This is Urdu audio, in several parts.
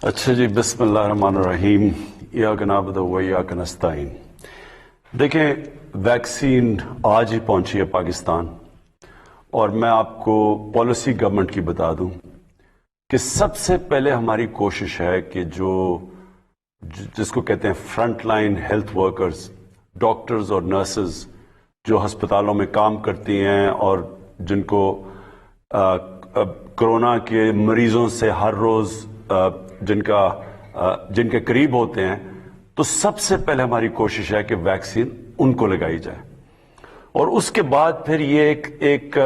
اچھا جی، بسم اللہ الرحمن الرحیم، ایاک نعبد و ایاک نستعین۔ دیکھیں، ویکسین آج ہی پہنچی ہے پاکستان، اور میں آپ کو پالیسی گورنمنٹ کی بتا دوں کہ سب سے پہلے ہماری کوشش ہے کہ جس کو کہتے ہیں front line health workers, doctors اور نرسز جو ہسپتالوں میں کام کرتی ہیں اور جن کو کرونا کے مریضوں سے ہر روز جن کے قریب ہوتے ہیں، تو سب سے پہلے ہماری کوشش ہے کہ ویکسین ان کو لگائی جائے، اور اس کے بعد پھر یہ ایک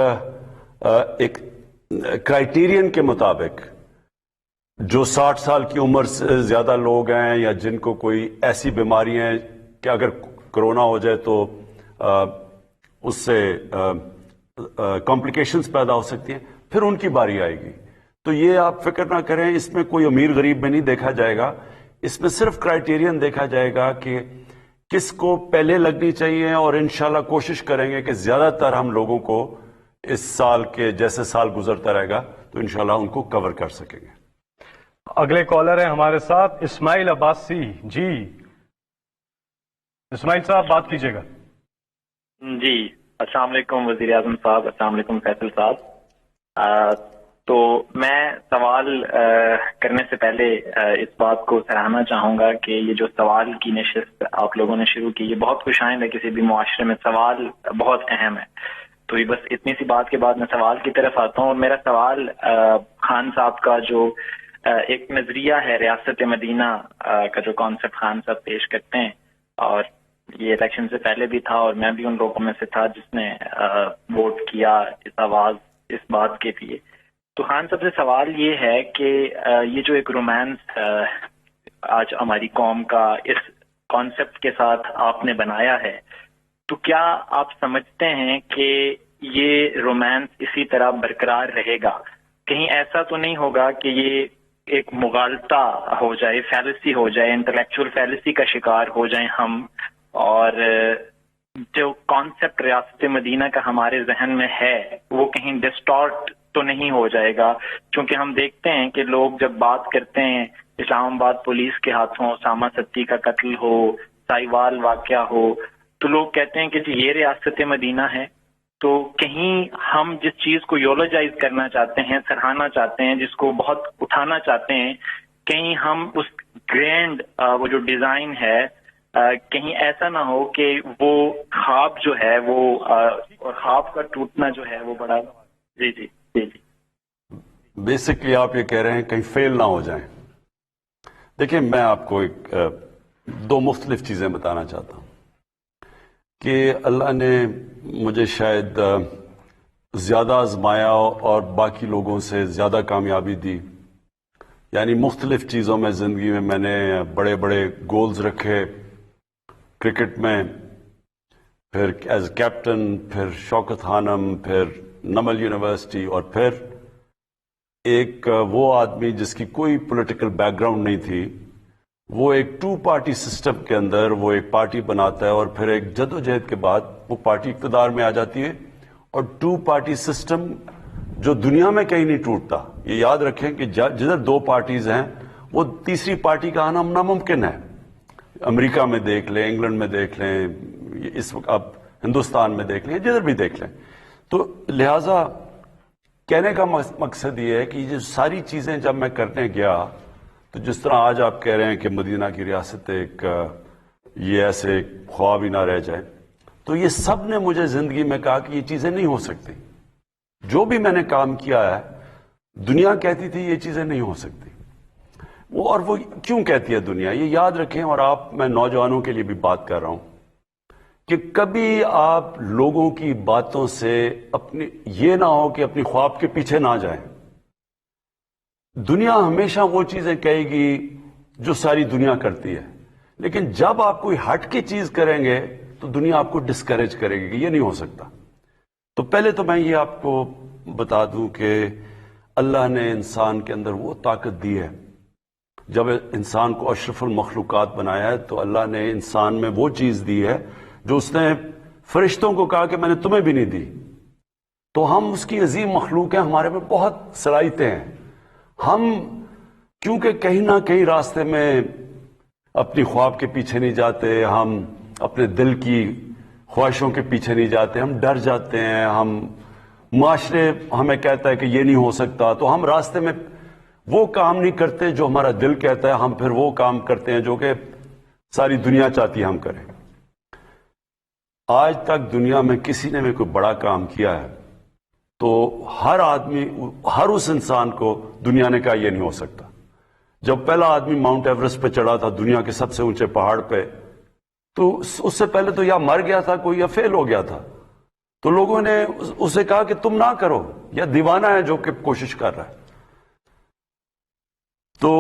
کرائیٹیرین کے مطابق جو 60 سال کی عمر سے زیادہ لوگ ہیں یا جن کو کوئی ایسی بیماری ہیں کہ اگر کرونا ہو جائے تو اس سے کمپلیکیشنز پیدا ہو سکتی ہیں، پھر ان کی باری آئے گی۔ تو یہ آپ فکر نہ کریں، اس میں کوئی امیر غریب میں نہیں دیکھا جائے گا، اس میں صرف کرائیٹیرین دیکھا جائے گا کہ کس کو پہلے لگنی چاہیے، اور انشاءاللہ کوشش کریں گے کہ زیادہ تر ہم لوگوں کو اس سال کے جیسے سال گزرتا رہے گا تو انشاءاللہ ان کو کور کر سکیں گے۔ اگلے کالر ہیں ہمارے ساتھ اسماعیل عباسی۔ جی اسماعیل صاحب، بات کیجیے گا۔ جی، السلام علیکم وزیر اعظم صاحب، السلام علیکم فیصل صاحب۔ تو میں سوال کرنے سے پہلے اس بات کو سراہنا چاہوں گا کہ یہ جو سوال کی نشست آپ لوگوں نے شروع کی، یہ بہت خوش آئند ہے۔ کسی بھی معاشرے میں سوال بہت اہم ہے، تو یہ بس اتنی سی بات کے بعد میں سوال کی طرف آتا ہوں، اور میرا سوال خان صاحب کا جو ایک نظریہ ہے ریاست مدینہ کا جو کانسیپٹ خان صاحب پیش کرتے ہیں، اور یہ الیکشن سے پہلے بھی تھا اور میں بھی ان لوگوں میں سے تھا جس نے ووٹ کیا، اس آواز اس بات کے لیے۔ تو خان صاحب سے سوال یہ ہے کہ یہ جو ایک رومانس آج ہماری قوم کا اس کانسیپٹ کے ساتھ آپ نے بنایا ہے، تو کیا آپ سمجھتے ہیں کہ یہ رومانس اسی طرح برقرار رہے گا؟ کہیں ایسا تو نہیں ہوگا کہ یہ ایک مغالطہ ہو جائے، فیلسی ہو جائے، انٹلیکچوئل فیلسی کا شکار ہو جائیں ہم، اور جو کانسیپٹ ریاست مدینہ کا ہمارے ذہن میں ہے وہ کہیں ڈسٹارٹ تو نہیں ہو جائے گا؟ کیونکہ ہم دیکھتے ہیں کہ لوگ جب بات کرتے ہیں اسلام آباد پولیس کے ہاتھوں اسامہ ستی کا قتل ہو، سائیوال واقعہ ہو، تو لوگ کہتے ہیں کہ جی یہ ریاست مدینہ ہے۔ تو کہیں ہم جس چیز کو یولوجائز کرنا چاہتے ہیں، سراہنا چاہتے ہیں، جس کو بہت اٹھانا چاہتے ہیں، کہیں ہم اس گرینڈ وہ جو ڈیزائن ہے، کہیں ایسا نہ ہو کہ وہ خواب جو ہے وہ اور خواب کا ٹوٹنا جو ہے وہ بڑا۔ جی جی جی جی بیسکلی آپ یہ کہہ رہے ہیں کہیں فیل نہ ہو جائیں۔ دیکھیں، میں آپ کو دو مختلف چیزیں بتانا چاہتا ہوں کہ اللہ نے مجھے شاید زیادہ آزمایا اور باقی لوگوں سے زیادہ کامیابی دی، یعنی مختلف چیزوں میں زندگی میں نے بڑے بڑے گولز رکھے، کرکٹ میں، پھر ایز کیپٹن، پھر شوکت خانم، پھر نمل یونیورسٹی، اور پھر ایک وہ آدمی جس کی کوئی پولیٹیکل بیک گراؤنڈ نہیں تھی، وہ ایک 2 پارٹی سسٹم کے اندر وہ ایک پارٹی بناتا ہے، اور پھر ایک جد و جہد کے بعد وہ پارٹی اقتدار میں آ جاتی ہے، اور 2 پارٹی سسٹم جو دنیا میں کہیں نہیں ٹوٹتا۔ یہ یاد رکھیں کہ جدھر 2 پارٹیز ہیں وہ تیسری پارٹی کا آنا ناممکن ہے۔ امریکہ میں دیکھ لیں، انگلینڈ میں دیکھ لیں، اس وقت آپ ہندوستان میں دیکھ لیں، جدھر بھی دیکھ لیں۔ تو لہٰذا کہنے کا مقصد یہ ہے کہ یہ ساری چیزیں جب میں کرنے گیا، تو جس طرح آج آپ کہہ رہے ہیں کہ مدینہ کی ریاست ایک یہ ایسے خواب ہی نہ رہ جائے، تو یہ سب نے مجھے زندگی میں کہا کہ یہ چیزیں نہیں ہو سکتی۔ جو بھی میں نے کام کیا ہے، دنیا کہتی تھی یہ چیزیں نہیں ہو سکتی۔ اور وہ کیوں کہتی ہے دنیا؟ یہ یاد رکھیں، اور میں نوجوانوں کے لیے بھی بات کر رہا ہوں کہ کبھی آپ لوگوں کی باتوں سے یہ نہ ہو کہ اپنی خواب کے پیچھے نہ جائیں۔ دنیا ہمیشہ وہ چیزیں کہے گی جو ساری دنیا کرتی ہے، لیکن جب آپ کوئی ہٹ کی چیز کریں گے تو دنیا آپ کو ڈسکریج کرے گی کہ یہ نہیں ہو سکتا۔ تو پہلے تو میں یہ آپ کو بتا دوں کہ اللہ نے انسان کے اندر وہ طاقت دی ہے، جب انسان کو اشرف المخلوقات بنایا ہے تو اللہ نے انسان میں وہ چیز دی ہے جو اس نے فرشتوں کو کہا کہ میں نے تمہیں بھی نہیں دی۔ تو ہم اس کی عظیم مخلوق ہیں، ہمارے میں بہت صلاحیتیں ہیں، ہم کیونکہ کہیں نہ کہیں راستے میں اپنی خواب کے پیچھے نہیں جاتے، ہم اپنے دل کی خواہشوں کے پیچھے نہیں جاتے، ہم ڈر جاتے ہیں، ہم معاشرے ہمیں کہتا ہے کہ یہ نہیں ہو سکتا، تو ہم راستے میں وہ کام نہیں کرتے جو ہمارا دل کہتا ہے، ہم پھر وہ کام کرتے ہیں جو کہ ساری دنیا چاہتی ہے ہم کریں۔ آج تک دنیا میں کسی نے بھی کوئی بڑا کام کیا ہے تو ہر آدمی، ہر اس انسان کو دنیا نے کہا یہ نہیں ہو سکتا۔ جب پہلا آدمی ماؤنٹ ایورسٹ پہ چڑھا تھا، دنیا کے سب سے اونچے پہاڑ پہ، تو اس سے پہلے تو یا مر گیا تھا کوئی یا فیل ہو گیا تھا، تو لوگوں نے اسے کہا کہ تم نہ کرو، یا دیوانہ ہے جو کہ کوشش کر رہا ہے۔ تو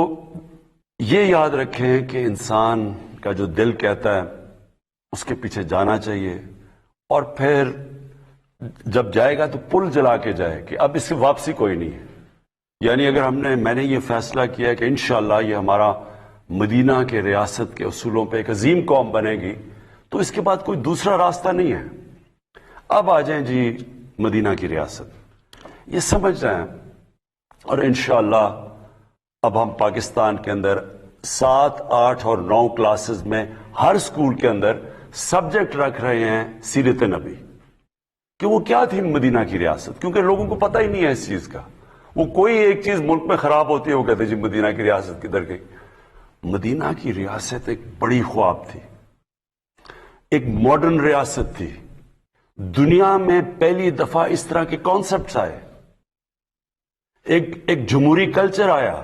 یہ یاد رکھیں کہ انسان کا جو دل کہتا ہے اس کے پیچھے جانا چاہیے، اور پھر جب جائے گا تو پل جلا کے جائے کہ اب اس کی واپسی کوئی نہیں ہے۔ یعنی اگر میں نے یہ فیصلہ کیا کہ انشاءاللہ یہ ہمارا مدینہ کے ریاست کے اصولوں پہ ایک عظیم قوم بنے گی، تو اس کے بعد کوئی دوسرا راستہ نہیں ہے۔ اب آ جائیں جی مدینہ کی ریاست، یہ سمجھ رہے ہیں، اور انشاءاللہ اب ہم پاکستان کے اندر 7، 8 اور 9 کلاسز میں ہر سکول کے اندر سبجیکٹ رکھ رہے ہیں سیرت نبی، کہ وہ کیا تھی مدینہ کی ریاست، کیونکہ لوگوں کو پتہ ہی نہیں ہے اس چیز کا۔ وہ کوئی ایک چیز ملک میں خراب ہوتی ہے وہ کہتے جی مدینہ کی ریاست کدھر گئی۔ مدینہ کی ریاست ایک بڑی خواب تھی، ایک ماڈرن ریاست تھی، دنیا میں پہلی دفعہ اس طرح کے کانسیپٹس آئے، ایک جمہوری کلچر آیا،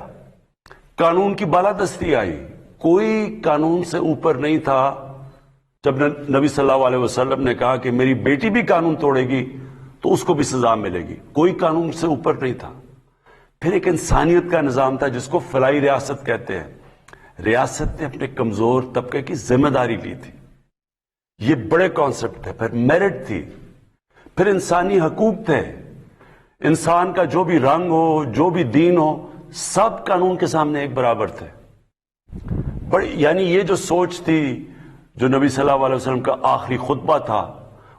قانون کی بالادستی آئی، کوئی قانون سے اوپر نہیں تھا۔ جب نبی صلی اللہ علیہ وسلم نے کہا کہ میری بیٹی بھی قانون توڑے گی تو اس کو بھی سزا ملے گی، کوئی قانون سے اوپر نہیں تھا۔ پھر ایک انسانیت کا نظام تھا جس کو فلاحی ریاست کہتے ہیں، ریاست نے اپنے کمزور طبقے کی ذمہ داری لی تھی، یہ بڑے کانسیپٹ تھے۔ پھر میرٹ تھی، پھر انسانی حقوق تھے، انسان کا جو بھی رنگ ہو، جو بھی دین ہو، سب قانون کے سامنے ایک برابر تھے۔ بڑی یعنی یہ جو سوچ تھی، جو نبی صلی اللہ علیہ وسلم کا آخری خطبہ تھا،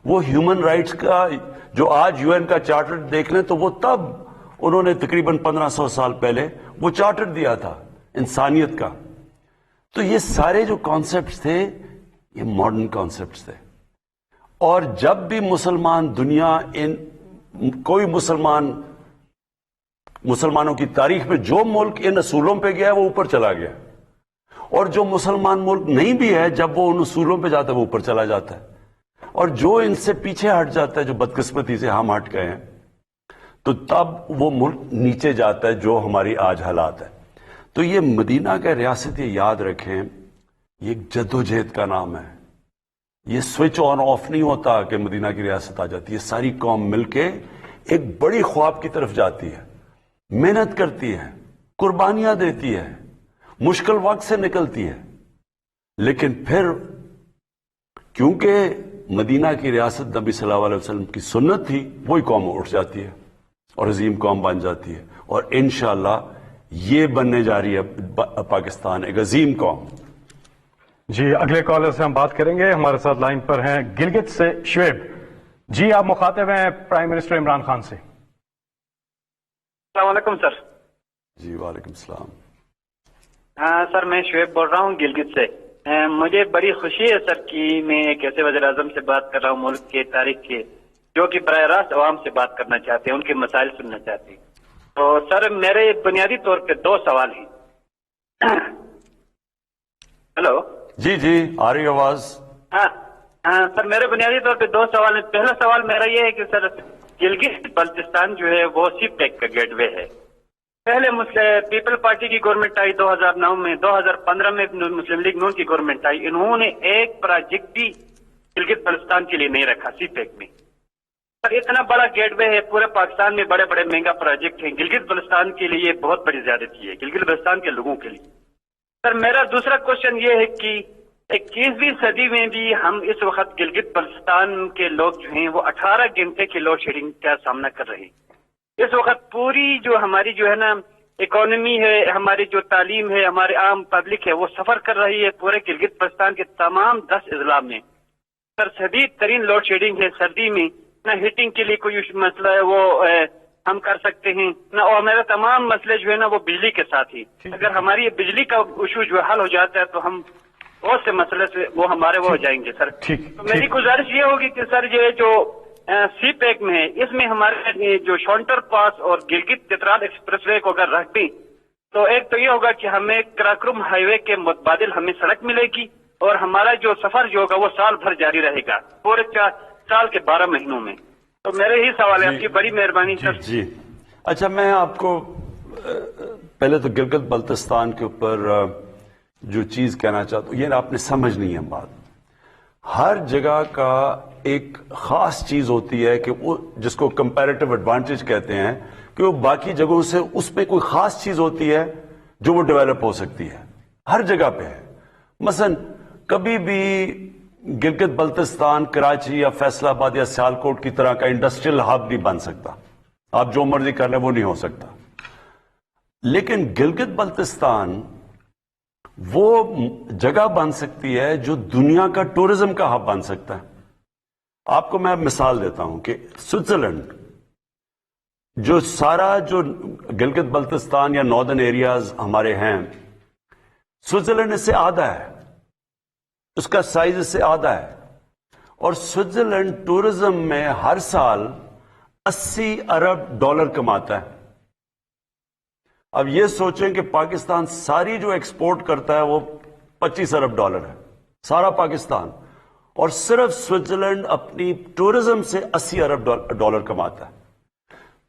وہ ہیومن رائٹس کا، جو آج یو این کا چارٹر دیکھ لیں تو وہ تب انہوں نے تقریباً 1500 سال پہلے وہ چارٹر دیا تھا انسانیت کا۔ تو یہ سارے جو کانسیپٹس تھے یہ ماڈرن کانسیپٹس تھے، اور جب بھی مسلمان دنیا کوئی مسلمانوں کی تاریخ میں جو ملک ان اصولوں پہ گیا ہے وہ اوپر چلا گیا، اور جو مسلمان ملک نہیں بھی ہے جب وہ ان اصولوں پہ جاتا ہے وہ اوپر چلا جاتا ہے، اور جو ان سے پیچھے ہٹ جاتا ہے، جو بدقسمتی سے ہم ہٹ گئے ہیں، تو تب وہ ملک نیچے جاتا ہے، جو ہماری آج حالات ہے۔ تو یہ مدینہ کا ریاست، یہ یاد رکھیں، یہ ایک جدوجہد کا نام ہے، یہ سوئچ آن آف نہیں ہوتا کہ مدینہ کی ریاست آ جاتی ہے۔ ساری قوم مل کے ایک بڑی خواب کی طرف جاتی ہے، محنت کرتی ہے، قربانیاں دیتی ہے، مشکل وقت سے نکلتی ہے، لیکن پھر کیونکہ مدینہ کی ریاست نبی صلی اللہ علیہ وسلم کی سنت تھی، وہی قوم اٹھ جاتی ہے اور عظیم قوم بن جاتی ہے، اور انشاءاللہ یہ بننے جا رہی ہے پاکستان ایک عظیم قوم۔ جی اگلے کالر سے ہم بات کریں گے، ہمارے ساتھ لائن پر ہیں گلگت سے شعیب جی، آپ مخاطب ہیں پرائم منسٹر عمران خان سے۔ السلام علیکم سر۔ جی وعلیکم السلام۔ ہاں سر، میں شعیب بول رہا ہوں گلگت سے۔ مجھے بڑی خوشی ہے سر کہ میں ایک ایسے وزیر اعظم سے بات کر رہا ہوں ملک کے تاریخ کے، جو کہ براہ راست عوام سے بات کرنا چاہتے ہیں، ان کے مسائل سننا چاہتے ہیں۔ تو سر میرے بنیادی طور پہ 2 سوال ہیں۔ ہلو جی جی آ رہی آواز؟ ہاں سر، میرے بنیادی طور پہ 2 سوال ہیں۔ پہلا سوال میرا یہ ہے کہ سر گلگت بلتستان جو ہے وہ سی پیک کا گیٹ وے ہے۔ پہلے پیپل پارٹی کی گورنمنٹ آئی 2009 میں، 2015 میں مسلم لیگ نون کی گورنمنٹ آئی، انہوں نے ایک پروجیکٹ بھی گلگت بلتستان کے لیے نہیں رکھا سی پیک میں۔ سر اتنا بڑا گیٹ وے ہے، پورے پاکستان میں بڑے بڑے مہنگا پروجیکٹ ہیں، گلگت بلتستان کے لیے بہت بڑی زیادتی ہے، گلگت بلتستان کے لوگوں کے لیے۔ سر میرا دوسرا کوشچن یہ ہے کہ 21ویں صدی میں بھی ہم اس وقت گلگت بلتستان کے لوگ جو ہیں وہ 18 گھنٹے کی لوڈ شیڈنگ کا سامنا کر رہے ہیں۔ اس وقت پوری جو ہماری جو ہے نا اکانومی ہے، ہماری جو تعلیم ہے، ہمارے عام پبلک ہے، وہ سفر کر رہی ہے پورے گلگت بلتستان کے تمام 10 اضلاع میں۔ سر شدید ترین لوڈ شیڈنگ ہے، سردی میں نہ ہیٹنگ کے لیے کوئی مسئلہ ہے، وہ ہم کر سکتے ہیں نا، اور میرا تمام مسئلے جو ہے نا وہ بجلی کے ساتھ ہی، اگر ہماری یہ بجلی کا ایشو جو حل ہو جاتا ہے تو ہم بہت سے مسئلے سے وہ ہمارے وہ ہو جائیں گے سر. تو میری گزارش یہ ہوگی کہ سر یہ جو سی پیک میں ہے اس میں ہمارے جو شونٹر پاس اور گلگت چترال ایکسپریس وے کو اگر رکھ دیں تو ایک تو یہ ہوگا کہ ہمیں کراکرم ہائی وے کے متبادل ہمیں سڑک ملے گی اور ہمارا جو سفر جو ہوگا وہ سال بھر جاری رہے گا پورے سال کے 12 مہینوں میں. تو میرے ہی سوال ہے آپ کی، بڑی مہربانی سر. جی اچھا، میں آپ کو پہلے تو گلگت بلتستان کے اوپر جو چیز کہنا چاہتا ہوں، یہ آپ نے سمجھ نہیں ہے بات. ہر جگہ کا ایک خاص چیز ہوتی ہے کہ وہ جس کو کمپیریٹو ایڈوانٹیج کہتے ہیں، کہ وہ باقی جگہوں سے اس میں کوئی خاص چیز ہوتی ہے جو وہ ڈیولپ ہو سکتی ہے. ہر جگہ پہ ہے. مثلا کبھی بھی گلگت بلتستان کراچی یا فیصل آباد یا سیالکوٹ کی طرح کا انڈسٹریل ہب نہیں بن سکتا. آپ جو مرضی کر لیں وہ نہیں ہو سکتا. لیکن گلگت بلتستان وہ جگہ بن سکتی ہے جو دنیا کا ٹورزم کا ہب بن سکتا ہے. آپ کو میں مثال دیتا ہوں کہ سوئٹزرلینڈ جو سارا جو گلگت بلتستان یا ناردرن ایریاز ہمارے ہیں، سوئٹزرلینڈ اس سے آدھا ہے، اس کا سائز اس سے آدھا ہے. اور سوئٹزرلینڈ ٹورزم میں ہر سال 80 ارب ڈالر کماتا ہے. اب یہ سوچیں کہ پاکستان ساری جو ایکسپورٹ کرتا ہے وہ 25 ارب ڈالر ہے، سارا پاکستان، اور صرف سوئٹزرلینڈ اپنی ٹورزم سے 80 ارب ڈالر کماتا ہے.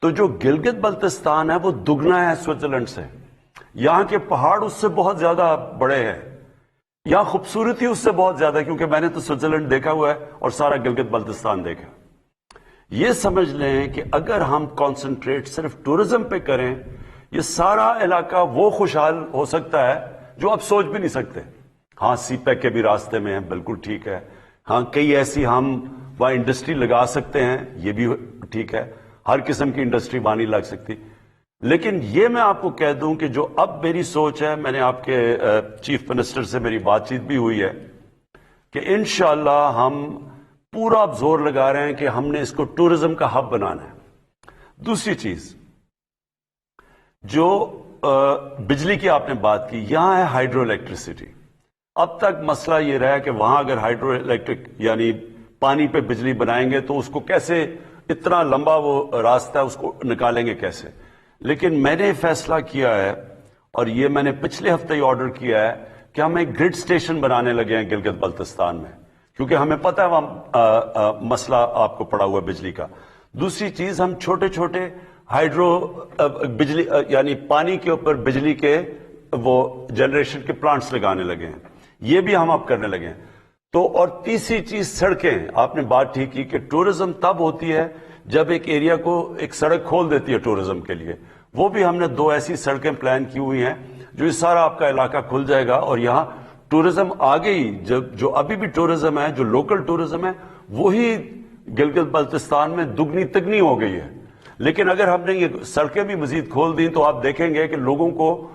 تو جو گلگت بلتستان ہے وہ دگنا ہے سوئٹزرلینڈ سے. یہاں کے پہاڑ اس سے بہت زیادہ بڑے ہیں، یہاں خوبصورتی اس سے بہت زیادہ ہے، کیونکہ میں نے تو سوئٹزرلینڈ دیکھا ہوا ہے اور سارا گلگت بلتستان دیکھا. یہ سمجھ لیں کہ اگر ہم کانسنٹریٹ صرف ٹورزم پہ کریں، یہ سارا علاقہ وہ خوشحال ہو سکتا ہے جو آپ سوچ بھی نہیں سکتے. ہاں سی پیک کے بھی راستے میں ہیں، بالکل ٹھیک ہے. ہاں کئی ایسی ہم وہاں انڈسٹری لگا سکتے ہیں، یہ بھی ٹھیک ہے. ہر قسم کی انڈسٹری وہاں نہیں لگ سکتی. لیکن یہ میں آپ کو کہہ دوں کہ جو اب میری سوچ ہے، میں نے آپ کے چیف منسٹر سے میری بات چیت بھی ہوئی ہے کہ انشاءاللہ ہم پورا زور لگا رہے ہیں کہ ہم نے اس کو ٹورزم کا ہب بنانا ہے. دوسری چیز جو بجلی کی آپ نے بات کی، یہاں ہے ہائیڈرو الیکٹریسٹی. اب تک مسئلہ یہ رہا کہ وہاں اگر ہائیڈرو الیکٹرک یعنی پانی پہ بجلی بنائیں گے تو اس کو کیسے، اتنا لمبا وہ راستہ ہے، اس کو نکالیں گے کیسے. لیکن میں نے فیصلہ کیا ہے، اور یہ میں نے پچھلے ہفتے ہی آرڈر کیا ہے کہ ہم ایک گرڈ سٹیشن بنانے لگے ہیں گلگت بلتستان میں، کیونکہ ہمیں پتہ ہے وہاں مسئلہ آپ کو پڑا ہوا ہے بجلی کا. دوسری چیز، ہم چھوٹے چھوٹے ہائیڈرو بجلی یعنی پانی کے اوپر بجلی کے وہ جنریشن کے پلانٹس لگانے لگے ہیں، یہ بھی ہم اب کرنے لگے ہیں. تو اور تیسری چیز سڑکیں. آپ نے بات ٹھیک کی کہ ٹورزم تب ہوتی ہے جب ایک ایریا کو ایک سڑک کھول دیتی ہے ٹورزم کے لیے. وہ بھی ہم نے 2 ایسی سڑکیں پلان کی ہوئی ہیں جو یہ سارا آپ کا علاقہ کھل جائے گا، اور یہاں ٹورزم آگے ہی جو ابھی بھی ٹورزم ہے، جو لوکل ٹورزم ہے، وہی گلگت بلتستان میں دگنی تگنی ہو گئی ہے. لیکن اگر ہم نے یہ سڑکیں بھی مزید کھول دیں تو آپ دیکھیں گے کہ لوگوں کو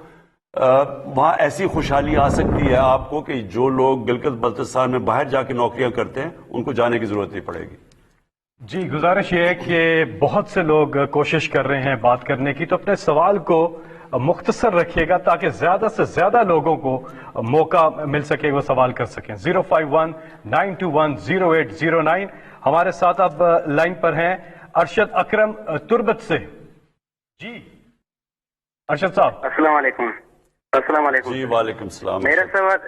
وہاں ایسی خوشحالی آ سکتی ہے آپ کو کہ جو لوگ گلگت بلتستان میں باہر جا کے نوکریاں کرتے ہیں ان کو جانے کی ضرورت نہیں پڑے گی. جی گزارش یہ ہے کہ بہت سے لوگ کوشش کر رہے ہیں بات کرنے کی، تو اپنے سوال کو مختصر رکھیے گا تاکہ زیادہ سے زیادہ لوگوں کو موقع مل سکے وہ سوال کر سکیں. 051-921-0809. ہمارے ساتھ اب لائن پر ہیں ارشد اکرم تربت سے. جی ارشد صاحب السلام علیکم. السلام علیکم. جی وعلیکم السلام. میرا سوال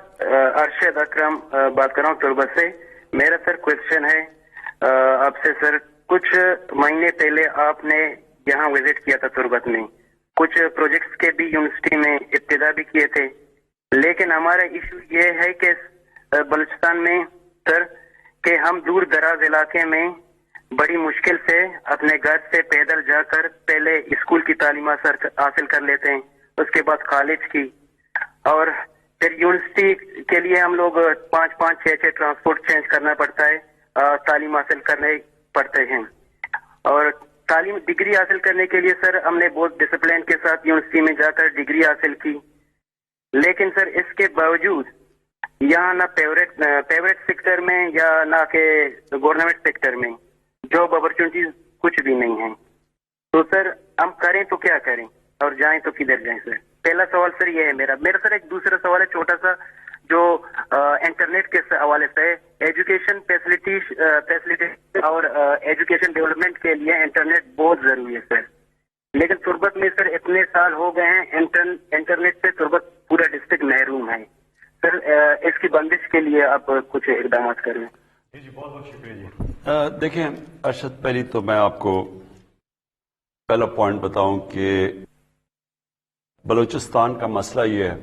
ارشد اکرم بات کر رہا ہوں تربت سے. میرا سر کوشچن ہے آپ سے. سر کچھ مہینے پہلے آپ نے یہاں وزٹ کیا تھا تربت میں، کچھ پروجیکٹس کے بھی یونیورسٹی میں ابتدا بھی کیے تھے، لیکن ہمارا ایشو یہ ہے کہ بلوچستان میں سر کہ ہم دور دراز علاقے میں بڑی مشکل سے اپنے گھر سے پیدل جا کر پہلے اسکول کی تعلیم حاصل کر لیتے ہیں، اس کے بعد کالج کی، اور پھر یونیورسٹی کے لیے ہم لوگ 5-6 ٹرانسپورٹ چینج کرنا پڑتا ہے، تعلیم حاصل کرنے پڑتے ہیں. اور تعلیم ڈگری حاصل کرنے کے لیے سر ہم نے بہت ڈسپلن کے ساتھ یونیورسٹی میں جا کر ڈگری حاصل کی، لیکن سر اس کے باوجود یہاں نہ پرائیویٹ سیکٹر میں یا نہ کہ گورنمنٹ سیکٹر میں جاب اپرچونیٹیز کچھ بھی نہیں ہیں. تو سر ہم کریں تو کیا کریں اور جائیں تو کدھر جائیں سر؟ پہلا سوال سر یہ ہے میرا سر ایک دوسرا سوال ہے چھوٹا سا جو انٹرنیٹ کے حوالے سے ایجوکیشن فیسلٹی اور ایجوکیشن ڈیولپمنٹ کے لیے انٹرنیٹ بہت ضروری ہے سر، لیکن تربت میں سر اتنے سال ہو گئے ہیں انٹرنیٹ سے تربت پورا ڈسٹرکٹ محروم ہے سر، اس کی بندش کے لیے آپ کچھ اقدامات کریں۔ جی بہت بہت شکریہ جی۔ دیکھیں ارشد، پہلی تو میں آپ کو پہلا پوائنٹ بتاؤں کہ بلوچستان کا مسئلہ یہ ہے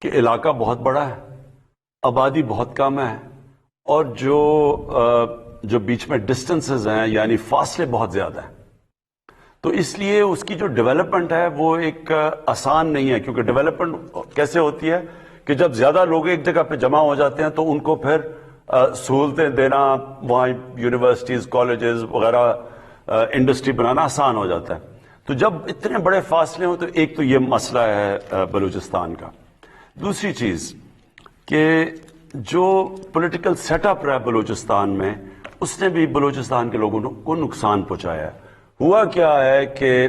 کہ علاقہ بہت بڑا ہے، آبادی بہت کم ہے، اور جو بیچ میں ڈسٹنسز ہیں یعنی فاصلے بہت زیادہ ہیں، تو اس لیے اس کی جو ڈیولپمنٹ ہے وہ ایک آسان نہیں ہے، کیونکہ ڈیولپمنٹ کیسے ہوتی ہے کہ جب زیادہ لوگ ایک جگہ پہ جمع ہو جاتے ہیں تو ان کو پھر سہولتیں دینا، وہاں یونیورسٹیز، کالجز وغیرہ، انڈسٹری بنانا آسان ہو جاتا ہے۔ تو جب اتنے بڑے فاصلے ہوں تو ایک تو یہ مسئلہ ہے بلوچستان کا۔ دوسری چیز کہ جو پولیٹیکل سیٹ اپ رہا بلوچستان میں، اس نے بھی بلوچستان کے لوگوں کو نقصان پہنچایا ہے۔ ہوا کیا ہے کہ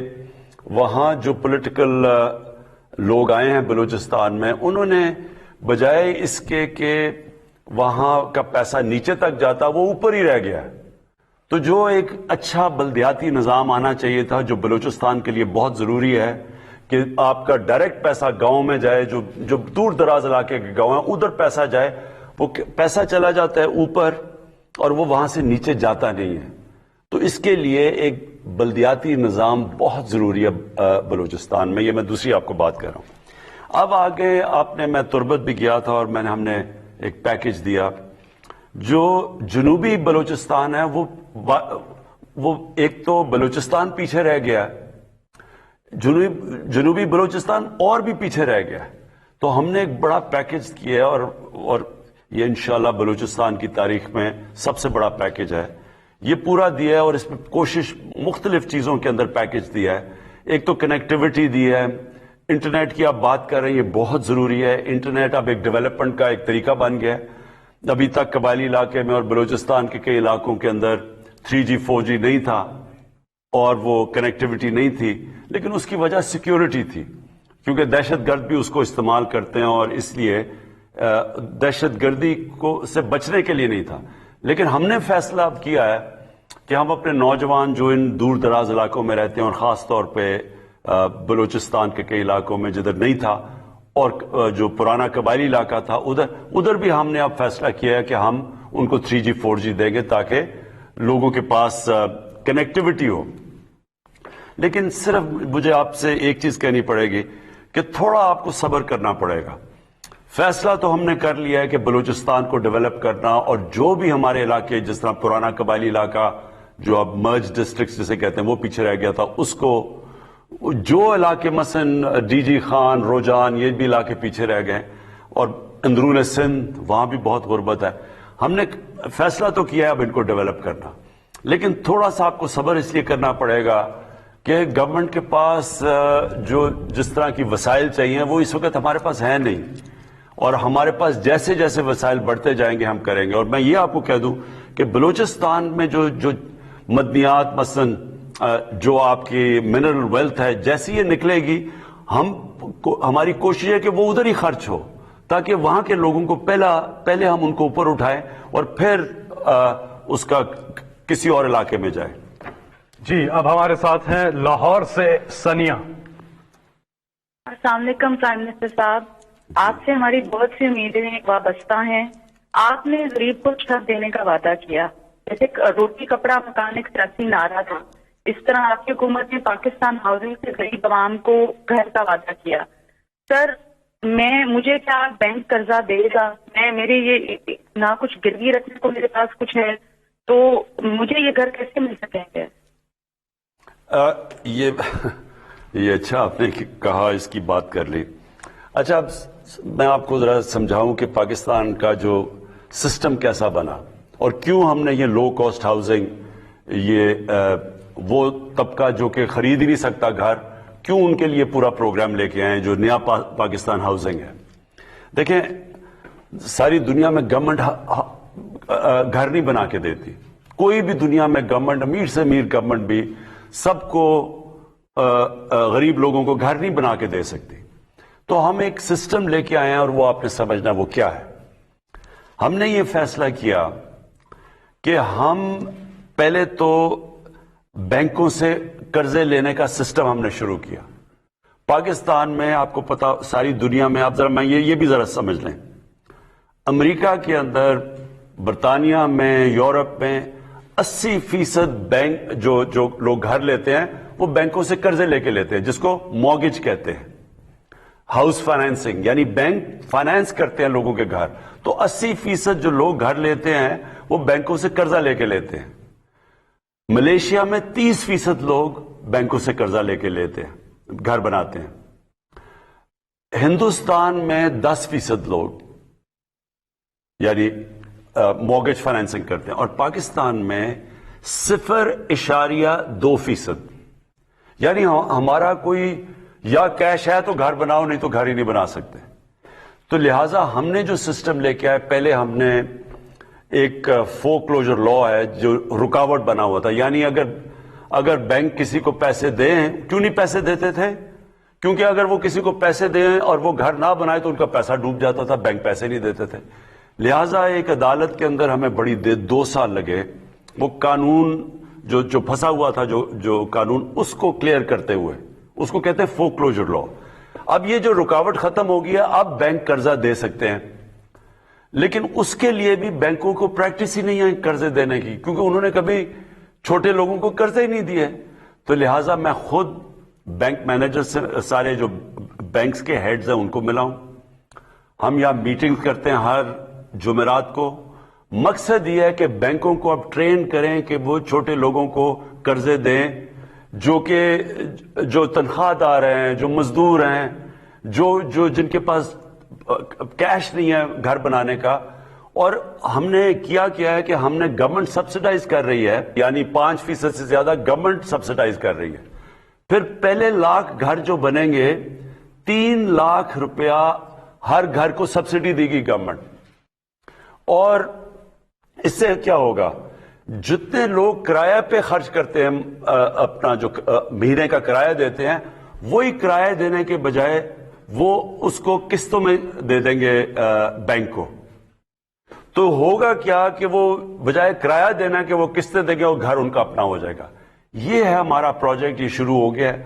وہاں جو پولیٹیکل لوگ آئے ہیں بلوچستان میں، انہوں نے بجائے اس کے کہ وہاں کا پیسہ نیچے تک جاتا، وہ اوپر ہی رہ گیا ہے۔ تو جو ایک اچھا بلدیاتی نظام آنا چاہیے تھا، جو بلوچستان کے لیے بہت ضروری ہے کہ آپ کا ڈائریکٹ پیسہ گاؤں میں جائے، جو دور دراز علاقے کے گاؤں ہیں ادھر پیسہ جائے، وہ پیسہ چلا جاتا ہے اوپر اور وہ وہاں سے نیچے جاتا نہیں ہے۔ تو اس کے لیے ایک بلدیاتی نظام بہت ضروری ہے بلوچستان میں۔ یہ میں دوسری آپ کو بات کر رہا ہوں۔ اب آگے میں تربت بھی گیا تھا اور ہم نے ایک پیکج دیا۔ جو جنوبی بلوچستان ہے وہ ایک تو بلوچستان پیچھے رہ گیا، جنوبی بلوچستان اور بھی پیچھے رہ گیا، تو ہم نے ایک بڑا پیکج کیا ہے اور یہ انشاءاللہ بلوچستان کی تاریخ میں سب سے بڑا پیکج ہے۔ یہ پورا دیا ہے اور اس میں کوشش مختلف چیزوں کے اندر پیکج دیا ہے۔ ایک تو کنیکٹیوٹی دی ہے، انٹرنیٹ کی آپ بات کر رہے ہیں، یہ بہت ضروری ہے۔ انٹرنیٹ اب ایک ڈیولپمنٹ کا ایک طریقہ بن گیا ہے۔ ابھی تک قبائلی علاقے میں اور بلوچستان کے کئی علاقوں کے اندر 3G 4G نہیں تھا اور وہ کنیکٹیوٹی نہیں تھی، لیکن اس کی وجہ سیکیورٹی تھی، کیونکہ دہشت گرد بھی اس کو استعمال کرتے ہیں اور اس لیے دہشت گردی سے بچنے کے لیے نہیں تھا۔ لیکن ہم نے فیصلہ اب کیا ہے کہ ہم اپنے نوجوان جو ان دور دراز علاقوں میں رہتے ہیں اور خاص طور پہ بلوچستان کے کئی علاقوں میں جدھر نہیں تھا اور جو پرانا قبائلی علاقہ تھا ادھر بھی ہم نے اب فیصلہ کیا ہے کہ ہم ان کو 3G 4G دیں گے تاکہ لوگوں کے پاس کنیکٹیوٹی ہو۔ لیکن صرف مجھے آپ سے ایک چیز کہنی پڑے گی کہ تھوڑا آپ کو صبر کرنا پڑے گا۔ فیصلہ تو ہم نے کر لیا ہے کہ بلوچستان کو ڈیولپ کرنا، اور جو بھی ہمارے علاقے جس طرح پرانا قبائلی علاقہ جو اب مرج ڈسٹرکٹس جسے کہتے ہیں وہ پیچھے رہ گیا تھا، اس کو جو علاقے مثلا DG خان، روجان، یہ بھی علاقے پیچھے رہ گئے، اور اندرون سندھ وہاں بھی بہت غربت ہے۔ ہم نے فیصلہ تو کیا ہے اب ان کو ڈیولپ کرنا، لیکن تھوڑا سا آپ کو صبر اس لیے کرنا پڑے گا کہ گورنمنٹ کے پاس جس طرح کی وسائل چاہیے وہ اس وقت ہمارے پاس ہیں نہیں، اور ہمارے پاس جیسے جیسے وسائل بڑھتے جائیں گے ہم کریں گے۔ اور میں یہ آپ کو کہہ دوں کہ بلوچستان میں جو مدنیات مثلا جو آپ کی منرل ویلتھ ہے، جیسی یہ نکلے گی ہماری کوشش ہے کہ وہ ادھر ہی خرچ ہو، تاکہ وہاں کے لوگوں کو پہلے ہم ان کو اوپر اٹھائیں اور پھر اس کا کسی اور علاقے میں جائے۔ جی اب ہمارے ساتھ ہیں لاہور سے ثانیہ۔ السلام علیکم پرائم منسٹر صاحب، آپ سے ہماری بہت سی امیدیں وابستہ ہیں۔ آپ نے غریب کو چھت دینے کا وعدہ کیا، جیسے روٹی کپڑا مکان ایک سیاسی نعرہ تھا، اس طرح آپ کی حکومت نے پاکستان ہاؤسنگ سے غریب عوام کو گھر کا وعدہ کیا۔ سر مجھے کیا بینک قرضہ دے گا؟ میرے یہ نہ کچھ گروی رکھنے کو میرے پاس کچھ ہے، تو مجھے یہ گھر کیسے مل سکیں گے؟ یہ اچھا آپ نے کہا، اس کی بات کر لی۔ اچھا اب میں آپ کو ذرا سمجھاؤں کہ پاکستان کا جو سسٹم کیسا بنا اور کیوں ہم نے یہ لو کاسٹ ہاؤسنگ، یہ وہ طبقہ جو کہ خرید ہی نہیں سکتا گھر، کیوں ان کے لیے پورا پروگرام لے کے آئے جو نیا پاکستان ہاؤسنگ ہے۔ دیکھیں ساری دنیا میں گورنمنٹ گھر نہیں بنا کے دیتی، کوئی بھی دنیا میں گورنمنٹ، امیر سے امیر گورنمنٹ بھی سب کو غریب لوگوں کو گھر نہیں بنا کے دے سکتی. تو ہم ایک سسٹم لے کے آئے ہیں اور وہ آپ نے سمجھنا وہ کیا ہے. ہم نے یہ فیصلہ کیا کہ ہم پہلے تو بینکوں سے قرضے لینے کا سسٹم ہم نے شروع کیا. پاکستان میں آپ کو پتا ساری دنیا میں آپ ذرا یہ بھی ذرا سمجھ لیں, امریکہ کے اندر, برطانیہ میں, یورپ میں 80% بینک جو لوگ گھر لیتے ہیں وہ بینکوں سے قرضے لے کے لیتے ہیں, جس کو مارگیج کہتے ہیں, ہاؤس فائنینسنگ, یعنی بینک فائنینس کرتے ہیں لوگوں کے گھر. تو 80% جو لوگ گھر لیتے ہیں وہ بینکوں سے قرضہ لے کے لیتے ہیں. ملیشیا میں 30% لوگ بینکوں سے قرضہ لے کے لیتے ہیں, گھر بناتے ہیں. ہندوستان میں 10% لوگ یعنی مارگیج فائنینسنگ کرتے ہیں, اور پاکستان میں 0.2%. یعنی ہمارا کوئی یا کیش ہے تو گھر بناؤ, نہیں تو گھر ہی نہیں بنا سکتے. تو لہٰذا ہم نے جو سسٹم لے کے آئے, پہلے ہم نے ایک فور کلوجر لا ہے جو رکاوٹ بنا ہوا تھا. یعنی اگر بینک کسی کو پیسے دیں, کیوں نہیں پیسے دیتے تھے؟ کیونکہ اگر وہ کسی کو پیسے دیں اور وہ گھر نہ بنائے تو ان کا پیسہ ڈوب جاتا تھا, بینک پیسے نہیں دیتے تھے. لہٰذا ایک عدالت کے اندر ہمیں بڑی 2 سال لگے وہ قانون جو پھنسا ہوا تھا, جو قانون, اس کو کلیئر کرتے ہوئے. اس کو کہتے ہیں فور کلوجر لا. اب یہ جو رکاوٹ ختم ہو گیا, اب بینک قرضہ دے سکتے ہیں. لیکن اس کے لیے بھی بینکوں کو پریکٹس ہی نہیں ہے قرضے دینے کی, کیونکہ انہوں نے کبھی چھوٹے لوگوں کو قرضے ہی نہیں دیے. تو لہٰذا میں خود بینک مینیجر سے, سارے جو بینکس کے ہیڈز ہیں ان کو ملا ہوں. ہم یہاں میٹنگ کرتے ہیں ہر جمعرات کو. مقصد یہ ہے کہ بینکوں کو اب ٹرین کریں کہ وہ چھوٹے لوگوں کو قرضے دیں, جو تنخواہ دار ہیں, جو مزدور ہیں, جو جن کے پاس کیش نہیں ہے گھر بنانے کا. اور ہم نے کیا ہے کہ ہم نے گورنمنٹ سبسڈائز کر رہی ہے, یعنی 5% سے زیادہ گورنمنٹ سبسڈائز کر رہی ہے. پھر پہلے لاکھ گھر جو بنیں گے 3 لاکھ روپیہ ہر گھر کو سبسڈی دے گی گورنمنٹ. اور اس سے کیا ہوگا, جتنے لوگ کرایہ پہ خرچ کرتے ہیں, اپنا جو مہینے کا کرایہ دیتے ہیں, وہی کرایہ دینے کے بجائے وہ اس کو قسطوں میں دے دیں گے بینک کو. تو ہوگا کیا کہ وہ بجائے کرایہ دینا کہ وہ قسطیں دیں گے, اور گھر ان کا اپنا ہو جائے گا. یہ ہے ہمارا پروجیکٹ, یہ شروع ہو گیا ہے.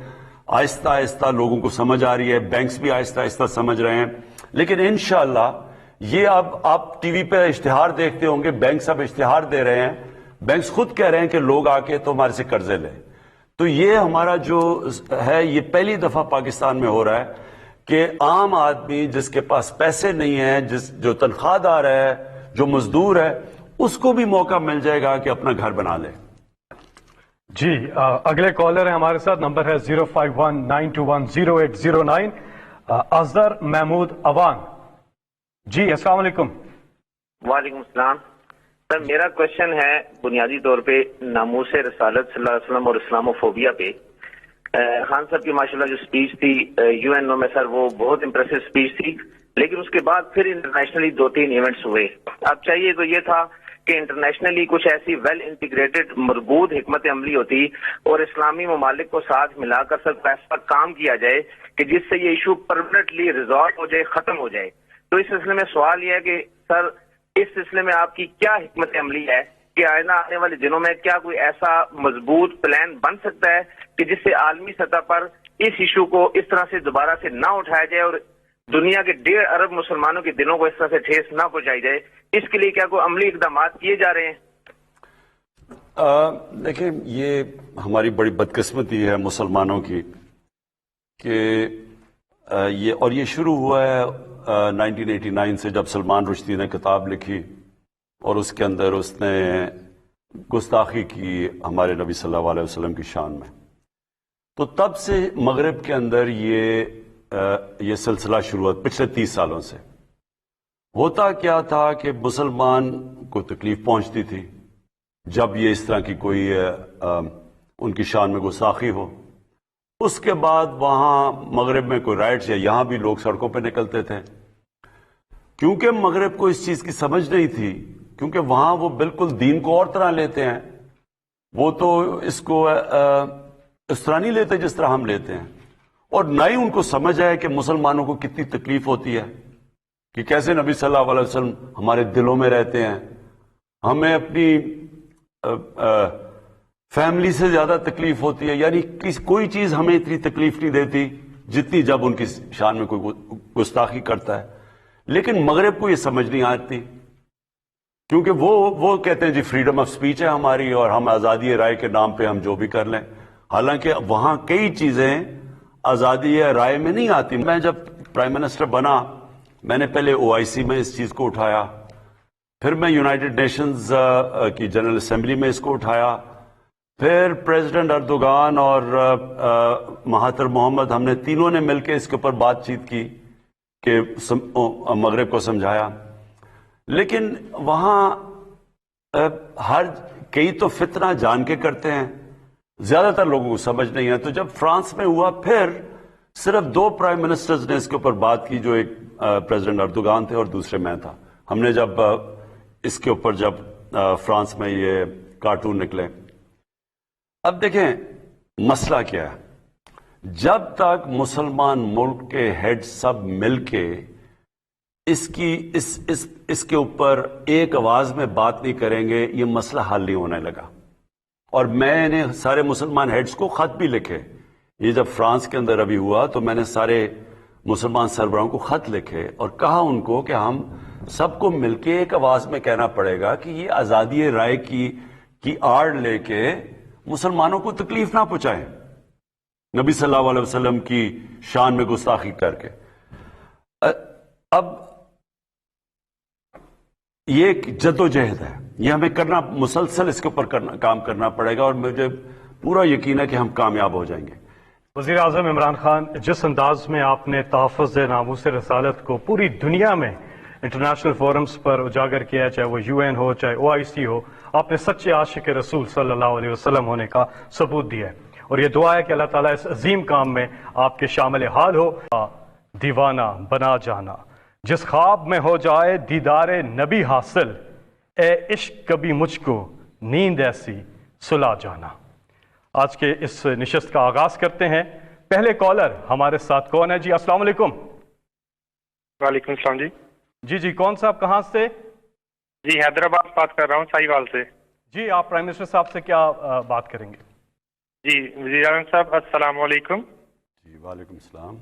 آہستہ آہستہ لوگوں کو سمجھ آ رہی ہے, بینکس بھی آہستہ آہستہ سمجھ رہے ہیں. لیکن انشاءاللہ یہ اب آپ ٹی وی پہ اشتہار دیکھتے ہوں گے, بینکس اب اشتہار دے رہے ہیں, بینکس خود کہہ رہے ہیں کہ لوگ آ کے تو ہمارے سے قرضے لیں. تو یہ ہمارا جو ہے, یہ پہلی دفعہ پاکستان میں ہو رہا ہے کہ عام آدمی جس کے پاس پیسے نہیں ہیں, جو تنخواہ دار ہے, جو مزدور ہے, اس کو بھی موقع مل جائے گا کہ اپنا گھر بنا لے. جی اگلے کالر ہیں ہمارے ساتھ, نمبر ہے 0519210809. اظہر محمود اوان. جی السلام علیکم. وعلیکم السلام. سر میرا کوشچن ہے بنیادی طور پہ ناموس رسالت صلی اللہ علیہ وسلم اور اسلاموفوبیا پہ. خان صاحب کی ماشاءاللہ جو سپیچ تھی UN میں سر, وہ بہت امپریسو سپیچ تھی, لیکن اس کے بعد پھر انٹرنیشنلی 2-3 ایونٹس ہوئے. اب چاہیے تو یہ تھا کہ انٹرنیشنلی کچھ ایسی ویل انٹیگریٹڈ مربوط حکمت عملی ہوتی اور اسلامی ممالک کو ساتھ ملا کر سر ایسا کام کیا جائے کہ جس سے یہ ایشو پرماننٹلی ریزالو ہو جائے, ختم ہو جائے. تو اس سلسلے میں سوال یہ ہے کہ سر اس سلسلے میں آپ کی کیا حکمت عملی ہے کہ آئندہ آنے والے دنوں میں کیا کوئی ایسا مضبوط پلان بن سکتا ہے کہ جس سے عالمی سطح پر اس ایشو کو اس طرح سے دوبارہ سے نہ اٹھایا جائے اور دنیا کے 1.5 ارب مسلمانوں کے دلوں کو اس طرح سے ٹھیس نہ پہنچائی جائے؟ اس کے لیے کیا کوئی عملی اقدامات کیے جا رہے ہیں؟ دیکھیں, یہ ہماری بڑی بدقسمتی ہے مسلمانوں کی کہ یہ شروع ہوا ہے 1989 سے, جب سلمان رشدی نے کتاب لکھی اور اس کے اندر اس نے گستاخی کی ہمارے نبی صلی اللہ علیہ وسلم کی شان میں. تو تب سے مغرب کے اندر یہ سلسلہ شروع ہوا. پچھلے 30 سالوں سے ہوتا کیا تھا کہ مسلمان کو تکلیف پہنچتی تھی جب یہ اس طرح کی کوئی ان کی شان میں گستاخی ہو. اس کے بعد وہاں مغرب میں کوئی رائٹس, یا یہاں بھی لوگ سڑکوں پہ نکلتے تھے, کیونکہ مغرب کو اس چیز کی سمجھ نہیں تھی, کیونکہ وہاں وہ بالکل دین کو اور طرح لیتے ہیں. وہ تو اس کو اس طرح نہیں لیتے جس طرح ہم لیتے ہیں، اور نہ ہی ان کو سمجھ آئے کہ مسلمانوں کو کتنی تکلیف ہوتی ہے، کہ کیسے نبی صلی اللہ علیہ وسلم ہمارے دلوں میں رہتے ہیں. ہمیں اپنی فیملی سے زیادہ تکلیف ہوتی ہے، یعنی کوئی چیز ہمیں اتنی تکلیف نہیں دیتی جتنی جب ان کی شان میں کوئی گستاخی کرتا ہے. لیکن مغرب کو یہ سمجھ نہیں آتی، کیونکہ وہ کہتے ہیں جی فریڈم آف سپیچ ہے ہماری اور ہم آزادی رائے کے نام پہ ہم جو بھی کر لیں. حالانکہ وہاں کئی چیزیں آزادی رائے میں نہیں آتی. میں جب پرائم منسٹر بنا، میں نے پہلے OIC میں اس چیز کو اٹھایا، پھر میں یونائٹڈ نیشنز کی جنرل اسمبلی میں اس کو اٹھایا، پھر پریزیڈنٹ اردوغان اور مہاتر محمد، ہم نے تینوں نے مل کے اس کے اوپر بات چیت کی کہ مغرب کو سمجھایا. لیکن وہاں کئی تو فتنہ جان کے کرتے ہیں، زیادہ تر لوگوں کو سمجھ نہیں ہے. تو جب فرانس میں ہوا، پھر صرف 2 پرائم منسٹرز نے اس کے اوپر بات کی، جو ایک پریزیڈنٹ اردوغان تھے اور دوسرے میں تھا. ہم نے جب اس کے اوپر جب فرانس میں یہ کارٹون نکلے. اب دیکھیں مسئلہ کیا ہے، جب تک مسلمان ملک کے ہیڈ سب مل کے اس کے اوپر ایک آواز میں بات نہیں کریں گے، یہ مسئلہ حل نہیں ہونے لگا. اور میں نے سارے مسلمان ہیڈز کو خط بھی لکھے. یہ جب فرانس کے اندر ابھی ہوا تو میں نے سارے مسلمان سربراہوں کو خط لکھے اور کہا ان کو کہ ہم سب کو مل کے ایک آواز میں کہنا پڑے گا کہ یہ آزادی رائے کی آڑ لے کے مسلمانوں کو تکلیف نہ پہنچائیں، نبی صلی اللہ علیہ وسلم کی شان میں گستاخی کر کے. اب یہ ایک جد و جہد ہے، یہ ہمیں کرنا، مسلسل اس کے اوپر کام کرنا پڑے گا، اور مجھے پورا یقین ہے کہ ہم کامیاب ہو جائیں گے. وزیر اعظم عمران خان، جس انداز میں آپ نے تحفظ ناموس رسالت کو پوری دنیا میں انٹرنیشنل فورمز پر اجاگر کیا، چاہے وہ UN ہو چاہے OIC ہو، آپ نے سچے عاشق رسول صلی اللہ علیہ وسلم ہونے کا ثبوت دیا ہے. اور یہ دعا ہے کہ اللہ تعالیٰ اس عظیم کام میں آپ کے شامل حال ہو. دیوانہ بنا جانا جس خواب میں ہو جائے دیدار نبی حاصل، اے عشق کبھی مجھ کو نیند ایسی سلا جانا. آج کے اس نشست کا آغاز کرتے ہیں. پہلے کالر ہمارے ساتھ کون ہے؟ جی السلام علیکم. وعلیکم السلام. جی کون صاحب کہاں سے؟ جی حیدرآباد بات کر رہا ہوں، ساہیوال سے. جی آپ پرائم منسٹر صاحب سے کیا بات کریں گے؟ جی وزیر اعظم صاحب السلام علیکم. جی وعلیکم السلام.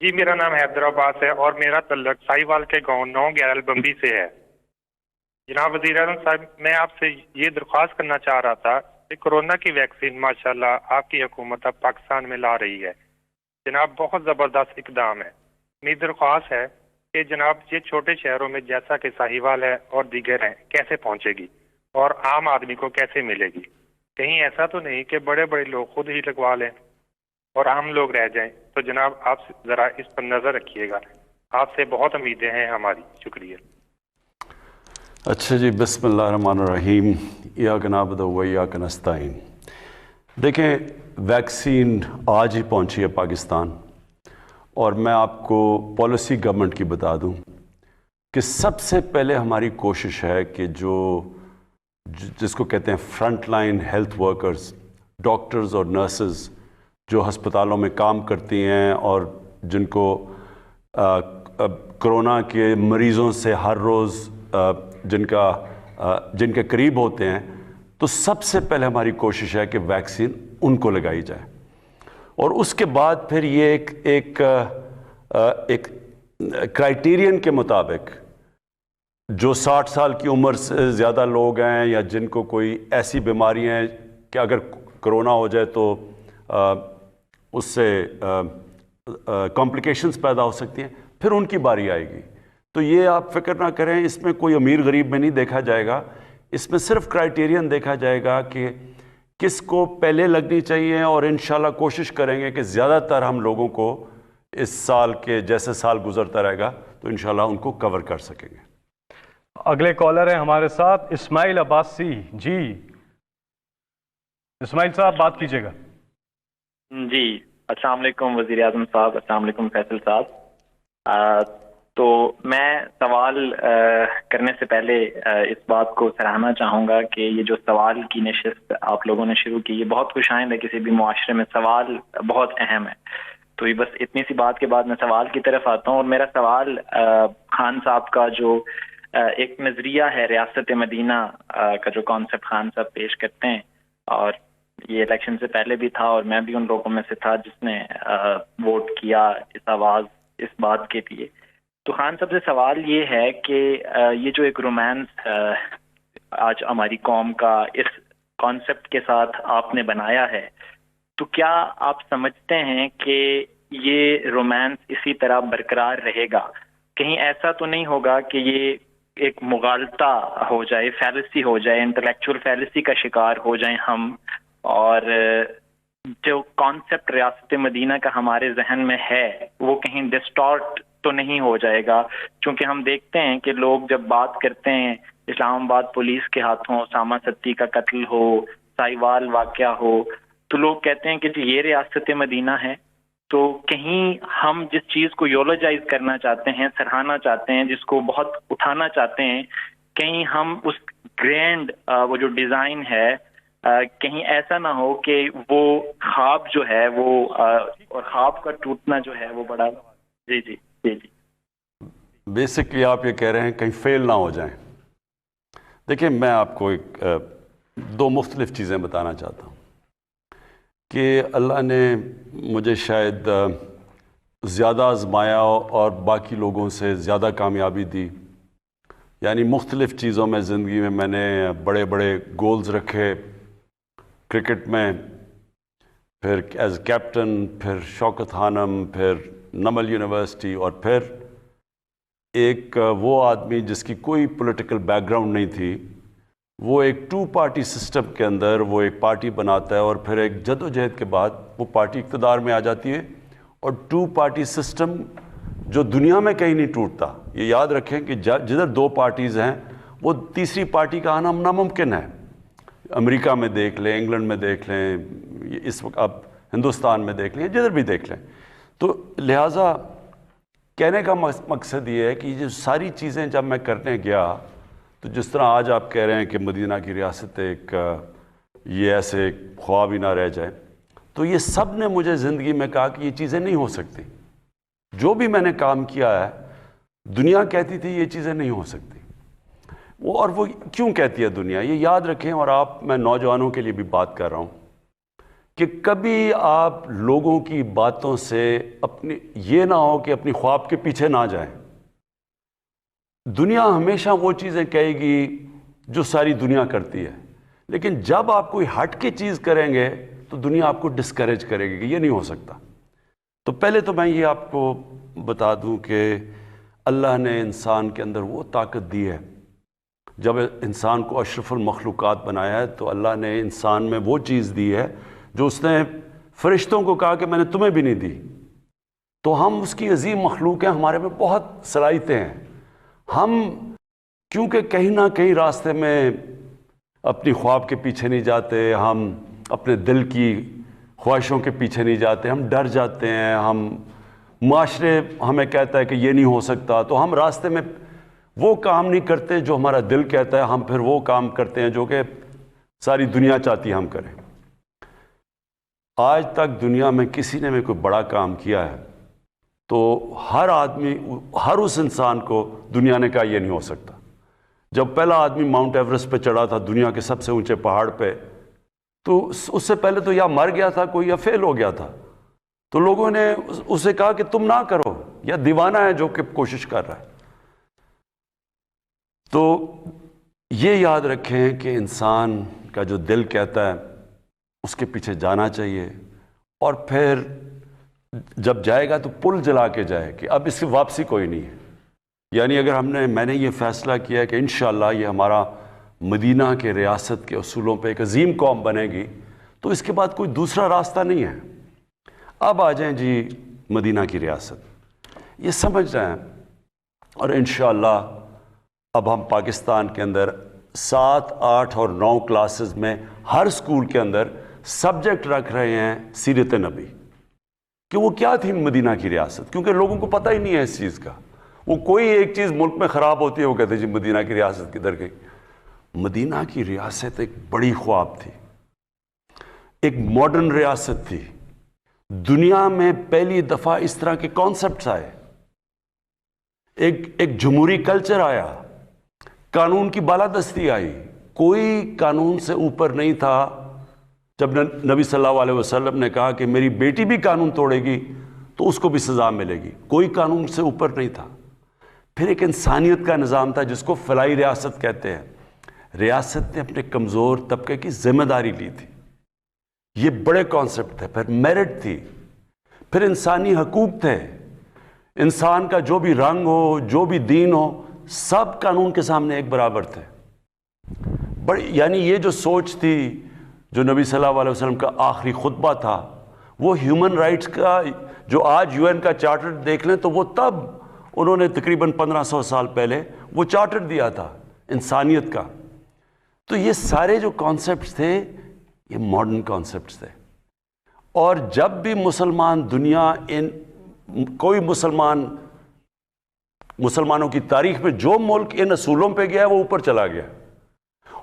جی میرا نام حیدرآباد ہے اور میرا تعلق ساہیوال کے گاؤں 9 بمبی سے ہے. جناب وزیر اعظم صاحب، میں آپ سے یہ درخواست کرنا چاہ رہا تھا کہ کورونا کی ویکسین ماشاءاللہ آپ کی حکومت اب پاکستان میں لا رہی ہے. جناب بہت زبردست اقدام ہے. میری درخواست ہے کہ جناب یہ چھوٹے شہروں میں جیسا کہ ساہیوال ہے اور دیگر ہیں کیسے پہنچے گی اور عام آدمی کو کیسے ملے گی؟ کہیں ایسا تو نہیں کہ بڑے بڑے لوگ خود ہی لگوا لیں اور عام لوگ رہ جائیں؟ تو جناب آپ ذرا اس پر نظر رکھیے گا. آپ سے بہت امیدیں ہیں ہماری. شکریہ. اچھا جی، بسم اللہ الرحمن الرحیم. ایاک نعبد و ایاک نستعین. دیکھیں ویکسین آج ہی پہنچی ہے پاکستان، اور میں آپ کو پالیسی گورنمنٹ کی بتا دوں کہ سب سے پہلے ہماری کوشش ہے کہ جس کو کہتے ہیں front line health workers, doctors اور نرسز جو ہسپتالوں میں کام کرتی ہیں اور جن کو کرونا کے مریضوں سے ہر روز جن کے قریب ہوتے ہیں، تو سب سے پہلے ہماری کوشش ہے کہ ویکسین ان کو لگائی جائے. اور اس کے بعد پھر یہ ایک کرائیٹیرین کے مطابق جو 60 سال کی عمر سے زیادہ لوگ ہیں یا جن کو کوئی ایسی بیماری ہیں کہ اگر کرونا ہو جائے تو اس سے کمپلیکیشنز پیدا ہو سکتی ہیں، پھر ان کی باری آئے گی. تو یہ آپ فکر نہ کریں، اس میں کوئی امیر غریب میں نہیں دیکھا جائے گا. اس میں صرف کرائیٹیرین دیکھا جائے گا کہ کس کو پہلے لگنی چاہیے، اور انشاءاللہ کوشش کریں گے کہ زیادہ تر ہم لوگوں کو اس سال کے جیسے سال گزرتا رہے گا تو انشاءاللہ ان کو کور کر سکیں گے. اگلے کالر ہیں ہمارے ساتھ اسماعیل عباسی. جی اسماعیل صاحب بات کیجیے گا. جی السلام علیکم وزیر اعظم صاحب، السلام علیکم فیصل صاحب. تو میں سوال کرنے سے پہلے اس بات کو سراہنا چاہوں گا کہ یہ جو سوال کی نشست آپ لوگوں نے شروع کی، یہ بہت خوش آئند ہے. کسی بھی معاشرے میں سوال بہت اہم ہے. تو یہ بس اتنی سی بات کے بعد میں سوال کی طرف آتا ہوں. اور میرا سوال خان صاحب کا جو ایک نظریہ ہے ریاست مدینہ کا جو کانسیپٹ خان صاحب پیش کرتے ہیں، اور یہ الیکشن سے پہلے بھی تھا اور میں بھی ان لوگوں میں سے تھا جس نے ووٹ کیا اس آواز اس بات کے لیے. تو خان صاحب سے سوال یہ ہے کہ یہ جو ایک رومانس آج ہماری قوم کا اس کانسیپٹ کے ساتھ آپ نے بنایا ہے، تو کیا آپ سمجھتے ہیں کہ یہ رومانس اسی طرح برقرار رہے گا؟ کہیں ایسا تو نہیں ہوگا کہ یہ ایک مغالطہ ہو جائے، فیلسی ہو جائے، انٹلیکچوئل فیلسی کا شکار ہو جائیں ہم، اور جو کانسیپٹ ریاست مدینہ کا ہمارے ذہن میں ہے وہ کہیں ڈسٹارٹ تو نہیں ہو جائے گا؟ چونکہ ہم دیکھتے ہیں کہ لوگ جب بات کرتے ہیں اسلام آباد پولیس کے ہاتھوں اسامہ ستی کا قتل ہو، سائیوال واقعہ ہو، تو لوگ کہتے ہیں کہ یہ ریاست مدینہ ہے. تو کہیں ہم جس چیز کو یولوجائز کرنا چاہتے ہیں، سراہنا چاہتے ہیں، جس کو بہت اٹھانا چاہتے ہیں، کہیں ہم اس گرینڈ وہ جو ڈیزائن ہے کہیں ایسا نہ ہو کہ وہ خواب جو ہے وہ اور خواب کا ٹوٹنا جو ہے وہ بڑا. جی جی جی جی بیسکلی آپ یہ کہہ رہے ہیں کہیں فیل نہ ہو جائیں. دیکھیں، میں آپ کو دو مختلف چیزیں بتانا چاہتا ہوں کہ اللہ نے مجھے شاید زیادہ آزمایا اور باقی لوگوں سے زیادہ کامیابی دی. یعنی مختلف چیزوں میں زندگی میں نے بڑے بڑے گولز رکھے، کرکٹ میں، پھر ایز کیپٹن، پھر شوکت خانم، پھر نمل یونیورسٹی، اور پھر ایک وہ آدمی جس کی کوئی پولیٹیکل بیک گراؤنڈ نہیں تھی، وہ ایک 2 پارٹی سسٹم کے اندر وہ ایک پارٹی بناتا ہے، اور پھر ایک جد و جہد کے بعد وہ پارٹی اقتدار میں آ جاتی ہے. اور 2 پارٹی سسٹم جو دنیا میں کہیں نہیں ٹوٹتا. یہ یاد رکھیں کہ جدھر 2 پارٹیز ہیں وہ تیسری پارٹی کا آنا ناممکن ہے. امریکہ میں دیکھ لیں، انگلینڈ میں دیکھ لیں، اس وقت اب ہندوستان میں دیکھ لیں، جدھر بھی دیکھ لیں. تو لہٰذا کہنے کا مقصد یہ ہے کہ یہ ساری چیزیں جب میں کرنے گیا، تو جس طرح آج آپ کہہ رہے ہیں کہ مدینہ کی ریاست ایک یہ ایسے خواب ہی نہ رہ جائے، تو یہ سب نے مجھے زندگی میں کہا کہ یہ چیزیں نہیں ہو سکتی. جو بھی میں نے کام کیا ہے، دنیا کہتی تھی یہ چیزیں نہیں ہو سکتی. اور وہ کیوں کہتی ہے دنیا؟ یہ یاد رکھیں، اور میں نوجوانوں کے لیے بھی بات کر رہا ہوں کہ کبھی آپ لوگوں کی باتوں سے یہ نہ ہو کہ اپنی خواب کے پیچھے نہ جائیں. دنیا ہمیشہ وہ چیزیں کہے گی جو ساری دنیا کرتی ہے، لیکن جب آپ کوئی ہٹ کے چیز کریں گے تو دنیا آپ کو ڈسکریج کرے گی کہ یہ نہیں ہو سکتا. تو پہلے تو میں یہ آپ کو بتا دوں کہ اللہ نے انسان کے اندر وہ طاقت دی ہے. جب انسان کو اشرف المخلوقات بنایا ہے تو اللہ نے انسان میں وہ چیز دی ہے جو اس نے فرشتوں کو کہا کہ میں نے تمہیں بھی نہیں دی. تو ہم اس کی عظیم مخلوق ہیں، ہمارے میں بہت صلاحیتیں ہیں. ہم کیونکہ کہیں نہ کہیں راستے میں اپنی خواب کے پیچھے نہیں جاتے، ہم اپنے دل کی خواہشوں کے پیچھے نہیں جاتے، ہم ڈر جاتے ہیں، ہم معاشرے ہمیں کہتا ہے کہ یہ نہیں ہو سکتا، تو ہم راستے میں وہ کام نہیں کرتے جو ہمارا دل کہتا ہے، ہم پھر وہ کام کرتے ہیں جو کہ ساری دنیا چاہتی ہے ہم کریں. آج تک دنیا میں کسی نے بھی کوئی بڑا کام کیا ہے تو ہر آدمی، ہر اس انسان کو دنیا نے کہا یہ نہیں ہو سکتا. جب پہلا آدمی ماؤنٹ ایورسٹ پہ چڑھا تھا، دنیا کے سب سے اونچے پہاڑ پہ، تو اس سے پہلے تو یا مر گیا تھا کوئی یا فیل ہو گیا تھا. تو لوگوں نے اسے کہا کہ تم نہ کرو، یا دیوانہ ہے جو کہ کوشش کر رہا ہے. تو یہ یاد رکھیں کہ انسان کا جو دل کہتا ہے اس کے پیچھے جانا چاہیے، اور پھر جب جائے گا تو پل جلا کے جائے کہ اب اس کی واپسی کوئی نہیں ہے. یعنی اگر میں نے یہ فیصلہ کیا ہے کہ انشاءاللہ یہ ہمارا مدینہ کے ریاست کے اصولوں پہ ایک عظیم قوم بنے گی، تو اس کے بعد کوئی دوسرا راستہ نہیں ہے. اب آ جائیں جی مدینہ کی ریاست، یہ سمجھ رہے ہیں. اور انشاءاللہ اب ہم پاکستان کے اندر 7، 8 اور 9 کلاسز میں ہر سکول کے اندر سبجیکٹ رکھ رہے ہیں سیرت نبی، کہ وہ کیا تھی مدینہ کی ریاست، کیونکہ لوگوں کو پتہ ہی نہیں ہے اس چیز کا. وہ کوئی ایک چیز ملک میں خراب ہوتی ہے وہ کہتے ہیں جی مدینہ کی ریاست کدھر گئی. مدینہ کی ریاست ایک بڑی خواب تھی, ایک ماڈرن ریاست تھی. دنیا میں پہلی دفعہ اس طرح کے کانسیپٹس آئے, ایک جمہوری کلچر آیا, قانون کی بالادستی آئی. کوئی قانون سے اوپر نہیں تھا. جب نبی صلی اللہ علیہ وسلم نے کہا کہ میری بیٹی بھی قانون توڑے گی تو اس کو بھی سزا ملے گی, کوئی قانون سے اوپر نہیں تھا. پھر ایک انسانیت کا نظام تھا جس کو فلاحی ریاست کہتے ہیں. ریاست نے اپنے کمزور طبقے کی ذمہ داری لی تھی. یہ بڑے کانسیپٹ تھے. پھر میرٹ تھی, پھر انسانی حقوق تھے. انسان کا جو بھی رنگ ہو, جو بھی دین ہو, سب قانون کے سامنے ایک برابر تھے. یعنی یہ جو سوچ تھی, جو نبی صلی اللہ علیہ وسلم کا آخری خطبہ تھا, وہ ہیومن رائٹس کا, جو آج یو این کا چارٹر دیکھ لیں تو وہ تب انہوں نے تقریباً 1500 سال پہلے وہ چارٹر دیا تھا انسانیت کا. تو یہ سارے جو کانسیپٹس تھے یہ ماڈرن کانسیپٹس تھے. اور جب بھی مسلمان دنیا کوئی مسلمانوں کی تاریخ میں جو ملک ان اصولوں پہ گیا ہے وہ اوپر چلا گیا,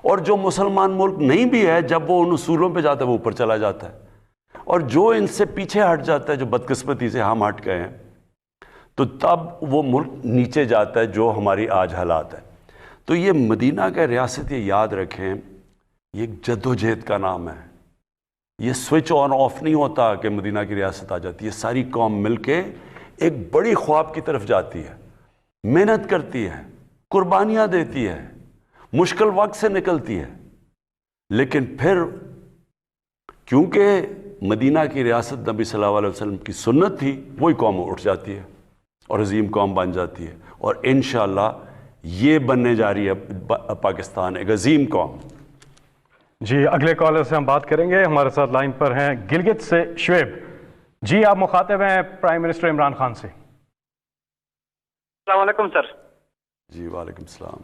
اور جو مسلمان ملک نہیں بھی ہے جب وہ ان اصولوں پہ جاتا ہے وہ اوپر چلا جاتا ہے. اور جو ان سے پیچھے ہٹ جاتا ہے, جو بدقسمتی سے ہم ہٹ گئے ہیں, تو تب وہ ملک نیچے جاتا ہے, جو ہماری آج حالات ہے. تو یہ مدینہ کا ریاست, یہ یاد رکھیں, یہ ایک جدوجہد کا نام ہے. یہ سوئچ آن آف نہیں ہوتا کہ مدینہ کی ریاست آ جاتی ہے. ساری قوم مل کے ایک بڑی خواب کی طرف جاتی ہے, محنت کرتی ہے, قربانیاں دیتی ہے, مشکل وقت سے نکلتی ہے. لیکن پھر کیونکہ مدینہ کی ریاست نبی صلی اللہ علیہ وسلم کی سنت تھی, وہی قوم اٹھ جاتی ہے اور عظیم قوم بن جاتی ہے. اور انشاءاللہ یہ بننے جا رہی ہے پاکستان, ایک عظیم قوم. جی اگلے کالر سے ہم بات کریں گے. ہمارے ساتھ لائن پر ہیں گلگت سے شعیب. جی آپ مخاطب ہیں پرائم منسٹر عمران خان سے. السلام علیکم سر. جی وعلیکم السلام.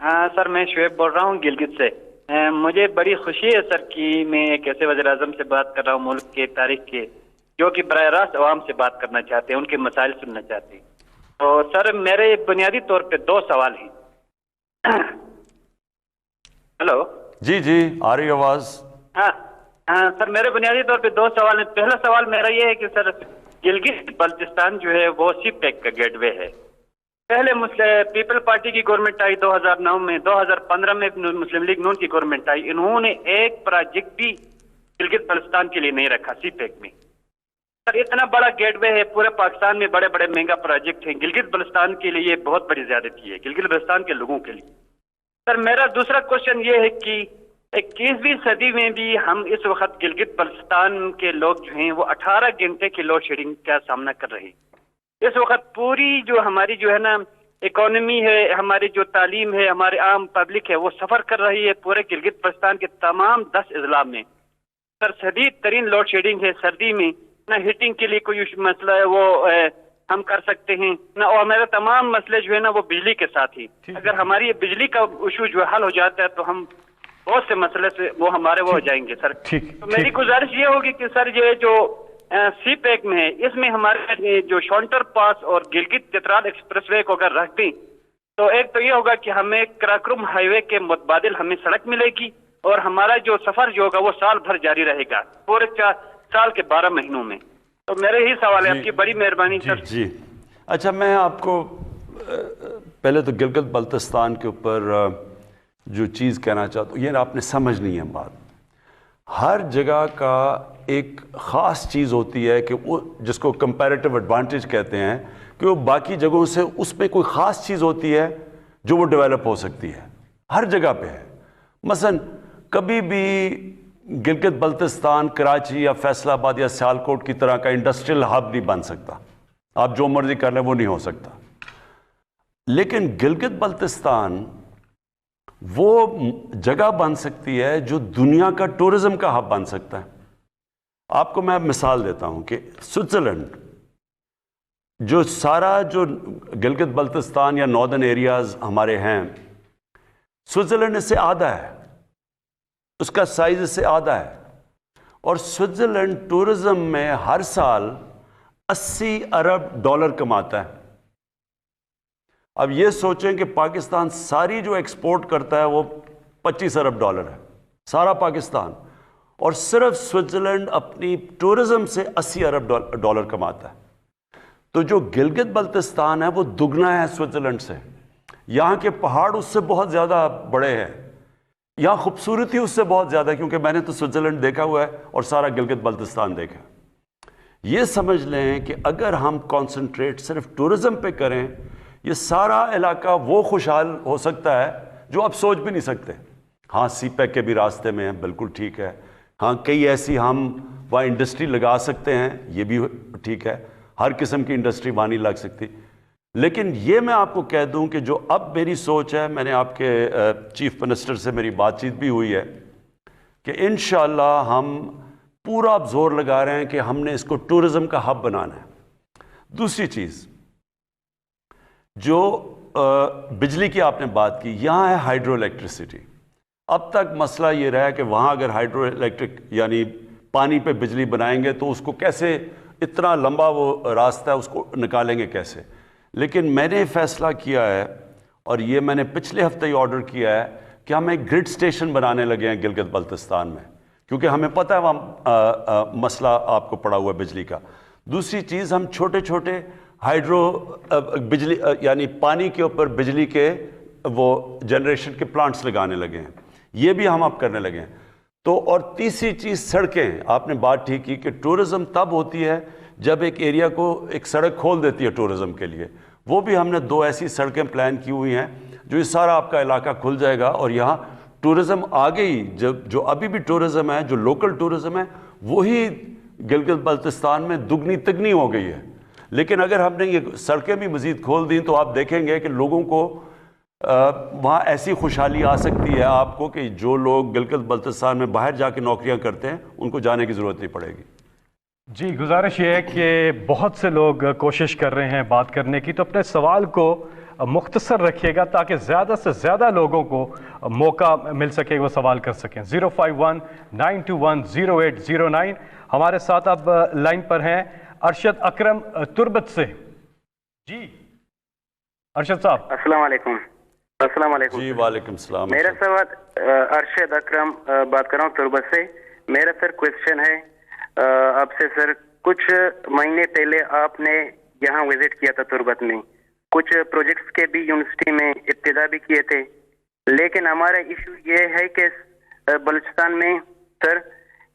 ہاں سر, میں شعیب بول رہا ہوں گلگت سے. مجھے بڑی خوشی ہے سر کہ میں ایک ایسے وزیر اعظم سے بات کر رہا ہوں ملک کے تاریخ کے, جو کہ براہ راست عوام سے بات کرنا چاہتے ہیں, ان کے مسائل سننا چاہتے ہیں. تو سر میرے بنیادی طور پہ 2 سوال ہیں. ہلو. جی جی آ رہی آواز. ہاں سر, میرے بنیادی طور پہ 2 سوال ہیں. پہلا سوال میرا یہ ہے کہ سر گلگت بلتستان جو ہے وہ سی پیک کا گیٹ وے ہے. پہلے پیپل پارٹی کی گورنمنٹ آئی 2009 میں, 2015 میں مسلم لیگ نون کی گورنمنٹ آئی. انہوں نے ایک پروجیکٹ بھی گلگت بلتستان کے لیے نہیں رکھا سی پیک میں. سر اتنا بڑا گیٹ وے ہے, پورے پاکستان میں بڑے بڑے مہنگا پروجیکٹ ہیں, گلگت بلتستان کے لیے یہ بہت بڑی زیادتی ہے, گلگت بلتستان کے لوگوں کے لیے. سر میرا دوسرا کوشچن یہ ہے کہ 21ویں صدی میں بھی ہم اس وقت گلگت بلتستان کے لوگ جو ہیں وہ 18 گھنٹے کی لوڈ شیڈنگ کا سامنا کر رہے ہیں. اس وقت پوری جو ہماری جو ہے نا اکانومی ہے, ہماری جو تعلیم ہے, ہمارے عام پبلک ہے, وہ سفر کر رہی ہے پورے گلگت بلتستان کے تمام 10 اضلاع میں. سر شدید ترین لوڈ شیڈنگ ہے. سردی میں نہ ہیٹنگ کے لیے کوئی مسئلہ ہے وہ ہم کر سکتے ہیں نہ, اور میرے تمام مسئلے جو ہے نا وہ بجلی کے ساتھ ہی. اگر ہماری بجلی کا ایشو جو حل ہو جاتا ہے تو ہم بہت سے مسئلے سے وہ ہمارے وہ ہو جائیں گے سر. تو میری گزارش یہ ہوگی کہ سر یہ جو سی پیک میں ہے, اس میں ہمارے جو شونٹر پاس اور گلگت چترال ایکسپریس وے کو اگر رکھ دیں تو ایک تو یہ ہوگا کہ ہمیں کراکرم ہائی وے کے متبادل ہمیں سڑک ملے گی, اور ہمارا جو سفر جو ہوگا وہ سال بھر جاری رہے گا, پورے 4 سال کے 12 مہینوں میں. تو میرے ہی سوال ہے. آپ کی بڑی مہربانی سر. جی اچھا, میں آپ کو پہلے تو گلگت بلتستان کے اوپر جو چیز کہنا چاہتا ہوں, یہ آپ نے سمجھنی ہے بات. ہر جگہ کا ایک خاص چیز ہوتی ہے کہ وہ جس کو کمپیریٹیو ایڈوانٹیج کہتے ہیں, کہ وہ باقی جگہوں سے اس میں کوئی خاص چیز ہوتی ہے جو وہ ڈیولپ ہو سکتی ہے. ہر جگہ پہ ہے. مثلا کبھی بھی گلگت بلتستان کراچی یا فیصل آباد یا سیالکوٹ کی طرح کا انڈسٹریل ہب نہیں بن سکتا. آپ جو مرضی کر لیں وہ نہیں ہو سکتا. لیکن گلگت بلتستان وہ جگہ بن سکتی ہے جو دنیا کا ٹورزم کا ہب بن سکتا ہے. آپ کو میں مثال دیتا ہوں کہ سوئٹزرلینڈ, جو سارا جو گلگت بلتستان یا ناردرن ایریاز ہمارے ہیں, سوئٹزرلینڈ اس سے آدھا ہے, اس کا سائز اس سے آدھا ہے. اور سوئٹزرلینڈ ٹورزم میں ہر سال $80 ارب کماتا ہے. اب یہ سوچیں کہ پاکستان ساری جو ایکسپورٹ کرتا ہے وہ $25 ارب ہے، سارا پاکستان، اور صرف سوئٹزرلینڈ اپنی ٹورزم سے $80 ارب کماتا ہے۔ تو جو گلگت بلتستان ہے وہ دگنا ہے سوئٹزرلینڈ سے، یہاں کے پہاڑ اس سے بہت زیادہ بڑے ہیں، یہاں خوبصورتی اس سے بہت زیادہ ہے، کیونکہ میں نے تو سوئٹزرلینڈ دیکھا ہوا ہے اور سارا گلگت بلتستان دیکھا۔ یہ سمجھ لیں کہ اگر ہم کانسنٹریٹ صرف ٹورزم پہ کریں، یہ سارا علاقہ وہ خوشحال ہو سکتا ہے جو آپ سوچ بھی نہیں سکتے۔ ہاں سی پیک کے بھی راستے میں ہیں، بالکل ٹھیک ہے، ہاں کئی ایسی ہم وہاں انڈسٹری لگا سکتے ہیں، یہ بھی ٹھیک ہے، ہر قسم کی انڈسٹری وہاں نہیں لگ سکتی۔ لیکن یہ میں آپ کو کہہ دوں کہ جو اب میری سوچ ہے، میں نے آپ کے چیف منسٹر سے میری بات چیت بھی ہوئی ہے کہ انشاءاللہ ہم پورا اب زور لگا رہے ہیں کہ ہم نے اس کو ٹورزم کا ہب بنانا ہے۔ دوسری چیز جو بجلی کی آپ نے بات کی، یہاں ہے ہائیڈرو الیکٹریسٹی۔ اب تک مسئلہ یہ رہا ہے کہ وہاں اگر ہائیڈرو الیکٹرک یعنی پانی پہ بجلی بنائیں گے تو اس کو کیسے، اتنا لمبا وہ راستہ ہے، اس کو نکالیں گے کیسے؟ لیکن میں نے فیصلہ کیا ہے، اور یہ میں نے پچھلے ہفتے ہی آرڈر کیا ہے کہ ہم ایک گرڈ سٹیشن بنانے لگے ہیں گلگت بلتستان میں، کیونکہ ہمیں پتہ ہے وہاں مسئلہ آپ کو پڑا ہوا ہے بجلی کا۔ دوسری چیز، ہم چھوٹے چھوٹے ہائیڈرو بجلی یعنی پانی کے اوپر بجلی کے وہ جنریشن کے پلانٹس لگانے لگے ہیں، یہ بھی ہم اب کرنے لگے ہیں۔ تو اور تیسری چیز سڑکیں، آپ نے بات ٹھیک کی کہ ٹورزم تب ہوتی ہے جب ایک ایریا کو ایک سڑک کھول دیتی ہے ٹورزم کے لیے، وہ بھی ہم نے 2 ایسی سڑکیں پلان کی ہوئی ہیں جو یہ سارا آپ کا علاقہ کھل جائے گا، اور یہاں ٹورزم آگے ہی جو ابھی بھی ٹورزم ہے، جو لوکل ٹورزم ہے، وہی گلگت بلتستان میں دگنی تگنی ہو گئی ہے۔ لیکن اگر ہم نے یہ سڑکیں بھی مزید کھول دیں تو آپ دیکھیں گے کہ لوگوں کو وہاں ایسی خوشحالی آ سکتی ہے آپ کو کہ جو لوگ گلگت بلتستان میں باہر جا کے نوکریاں کرتے ہیں ان کو جانے کی ضرورت نہیں پڑے گی۔ جی، گزارش یہ ہے کہ بہت سے لوگ کوشش کر رہے ہیں بات کرنے کی، تو اپنے سوال کو مختصر رکھیے گا تاکہ زیادہ سے زیادہ لوگوں کو موقع مل سکے وہ سوال کر سکیں۔ 051-921-0809 ہمارے ساتھ اب لائن پر ہیں ارشد اکرم تربت سے۔ جی ارشد صاحب، السلام علیکم۔ السلام علیکم جی وعلیکم السلام۔ میرا سوال ارشد اکرم بات کر رہا ہوں تربت سے۔ میرا سر کوشچن ہے آپ سے سر، کچھ مہینے پہلے آپ نے یہاں وزٹ کیا تھا تربت میں، کچھ پروجیکٹس کے بھی یونیورسٹی میں ابتدا بھی کیے تھے، لیکن ہمارا ایشو یہ ہے کہ بلوچستان میں سر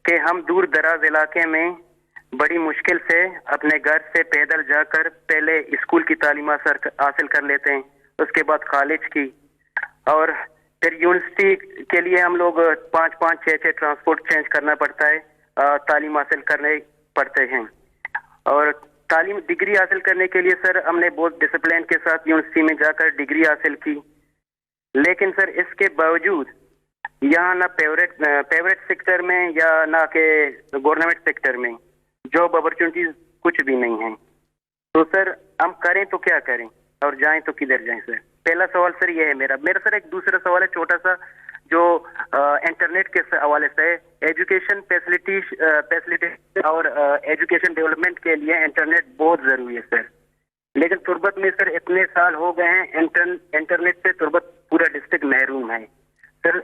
کہ ہم دور دراز علاقے میں بڑی مشکل سے اپنے گھر سے پیدل جا کر پہلے اسکول کی تعلیم حاصل کر لیتے ہیں، اس کے بعد کالج کی، اور پھر یونیورسٹی کے لیے ہم لوگ 5-5 6 ٹرانسپورٹ چینج کرنا پڑتا ہے، تعلیم حاصل کرنے پڑتے ہیں۔ اور تعلیم ڈگری حاصل کرنے کے لیے سر ہم نے بہت ڈسپلین کے ساتھ یونیورسٹی میں جا کر ڈگری حاصل کی، لیکن سر اس کے باوجود یہاں نہ پرائیویٹ سیکٹر میں یا نہ کہ گورنمنٹ سیکٹر میں جاب اپرچونیٹیز کچھ بھی نہیں ہیں۔ تو سر ہم کریں تو کیا کریں اور جائیں تو کدھر جائیں سر؟ پہلا سوال سر یہ ہے میرا سر۔ ایک دوسرا سوال ہے چھوٹا سا جو انٹرنیٹ کے حوالے سے ہے، ایجوکیشن فیسلٹی اور ایجوکیشن ڈیولپمنٹ کے لیے انٹرنیٹ بہت ضروری ہے سر، لیکن تربت میں سر اتنے سال ہو گئے ہیں انٹرنیٹ سے تربت پورا ڈسٹرکٹ محروم ہے سر۔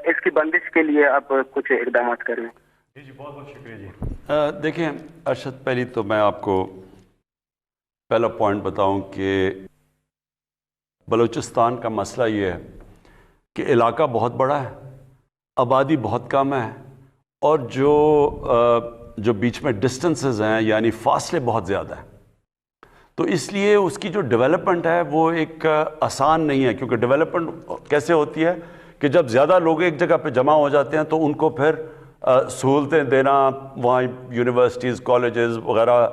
اس کی بندش کے لیے آپ کچھ اقدامات کریں۔ جی بہت بہت شکریہ جی۔ دیکھیں ارشد، پہلی تو میں آپ کو پہلا پوائنٹ بتاؤں کہ بلوچستان کا مسئلہ یہ ہے کہ علاقہ بہت بڑا ہے، آبادی بہت کم ہے، اور جو بیچ میں ڈسٹنسز ہیں یعنی فاصلے بہت زیادہ ہیں، تو اس لیے اس کی جو ڈیولپمنٹ ہے وہ ایک آسان نہیں ہے، کیونکہ ڈیولپمنٹ کیسے ہوتی ہے کہ جب زیادہ لوگ ایک جگہ پہ جمع ہو جاتے ہیں تو ان کو پھر سہولتیں دینا، وہاں یونیورسٹیز کالجز وغیرہ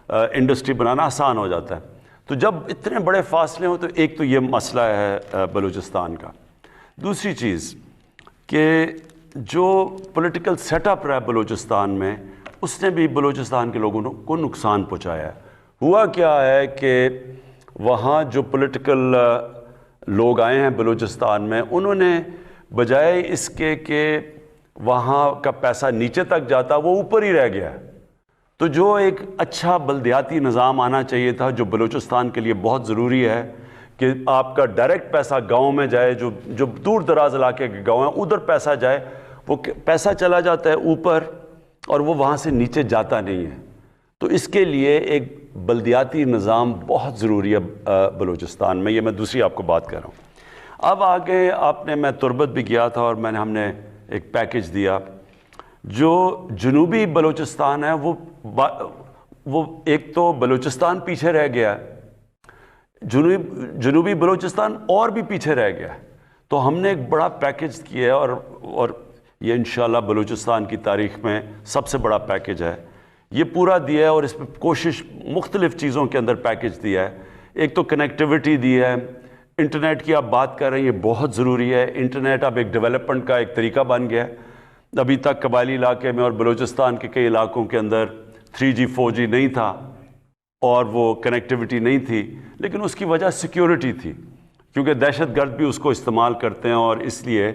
انڈسٹری بنانا آسان ہو جاتا ہے۔ تو جب اتنے بڑے فاصلے ہوں تو ایک تو یہ مسئلہ ہے بلوچستان کا۔ دوسری چیز کہ جو پولیٹیکل سیٹ اپ رہا ہے بلوچستان میں، اس نے بھی بلوچستان کے لوگوں کو نقصان پہنچایا ہے۔ ہوا کیا ہے کہ وہاں جو پولیٹیکل لوگ آئے ہیں بلوچستان میں، انہوں نے بجائے اس کے کہ وہاں کا پیسہ نیچے تک جاتا، وہ اوپر ہی رہ گیا۔ تو جو ایک اچھا بلدیاتی نظام آنا چاہیے تھا، جو بلوچستان کے لیے بہت ضروری ہے کہ آپ کا ڈائریکٹ پیسہ گاؤں میں جائے، جو دور دراز علاقے کے گاؤں ہیں ادھر پیسہ جائے، وہ پیسہ چلا جاتا ہے اوپر اور وہ وہاں سے نیچے جاتا نہیں ہے۔ تو اس کے لیے ایک بلدیاتی نظام بہت ضروری ہے بلوچستان میں۔ یہ میں دوسری آپ کو بات کر رہا ہوں۔ اب آگے میں تربت بھی گیا تھا اور ہم نے ایک پیکج دیا۔ جو جنوبی بلوچستان ہے وہ ایک تو بلوچستان پیچھے رہ گیا ہے، جنوبی بلوچستان اور بھی پیچھے رہ گیا ہے۔ تو ہم نے ایک بڑا پیکج کیا ہے اور یہ انشاءاللہ بلوچستان کی تاریخ میں سب سے بڑا پیکج ہے۔ یہ پورا دیا ہے اور اس میں کوشش مختلف چیزوں کے اندر پیکج دیا ہے۔ ایک تو کنیکٹیوٹی دی ہے، انٹرنیٹ کی آپ بات کر رہے ہیں، یہ بہت ضروری ہے۔ انٹرنیٹ اب ایک ڈیولپمنٹ کا ایک طریقہ بن گیا ہے۔ ابھی تک قبائلی علاقے میں اور بلوچستان کے کئی علاقوں کے اندر 3G 4G نہیں تھا اور وہ کنیکٹیوٹی نہیں تھی، لیکن اس کی وجہ سیکیورٹی تھی، کیونکہ دہشت گرد بھی اس کو استعمال کرتے ہیں اور اس لیے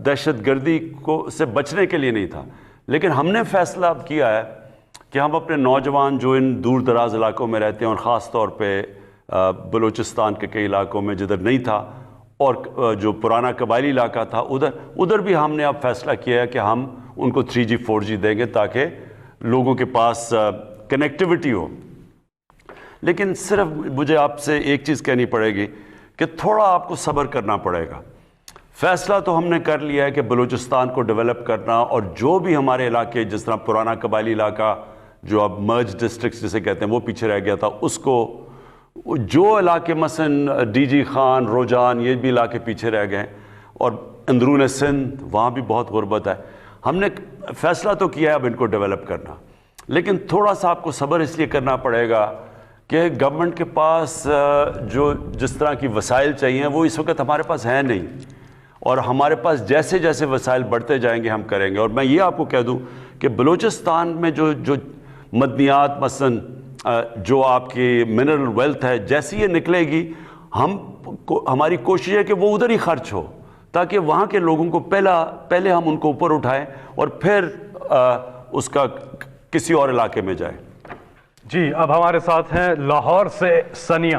دہشت گردی سے بچنے کے لیے نہیں تھا۔ لیکن ہم نے فیصلہ اب کیا ہے کہ ہم اپنے نوجوان جو ان دور دراز علاقوں میں رہتے ہیں اور خاص طور پہ بلوچستان کے کئی علاقوں میں جدھر نہیں تھا اور جو پرانا قبائلی علاقہ تھا ادھر بھی ہم نے اب فیصلہ کیا ہے کہ ہم ان کو 3G 4G دیں گے تاکہ لوگوں کے پاس کنیکٹیوٹی ہو۔ لیکن صرف مجھے آپ سے ایک چیز کہنی پڑے گی کہ تھوڑا آپ کو صبر کرنا پڑے گا۔ فیصلہ تو ہم نے کر لیا ہے کہ بلوچستان کو ڈیولپ کرنا، اور جو بھی ہمارے علاقے جس طرح پرانا قبائلی علاقہ جو اب مرج ڈسٹرکٹس جسے کہتے ہیں وہ پیچھے رہ گیا تھا، اس کو جو علاقے مثلا DG خان، روجان، یہ بھی علاقے پیچھے رہ گئے، اور اندرون سندھ وہاں بھی بہت غربت ہے۔ ہم نے فیصلہ تو کیا ہے اب ان کو ڈیولپ کرنا، لیکن تھوڑا سا آپ کو صبر اس لیے کرنا پڑے گا کہ گورنمنٹ کے پاس جس طرح کی وسائل چاہیے وہ اس وقت ہمارے پاس ہیں نہیں، اور ہمارے پاس جیسے جیسے وسائل بڑھتے جائیں گے ہم کریں گے۔ اور میں یہ آپ کو کہہ دوں کہ بلوچستان میں جو مدنیات مثلا جو آپ کی منرل ویلتھ ہے، جیسی یہ نکلے گی ہماری کوشش ہے کہ وہ ادھر ہی خرچ ہو، تاکہ وہاں کے لوگوں کو پہلے ہم ان کو اوپر اٹھائیں اور پھر اس کا کسی اور علاقے میں جائے۔ جی اب ہمارے ساتھ ہیں لاہور سے ثانیہ۔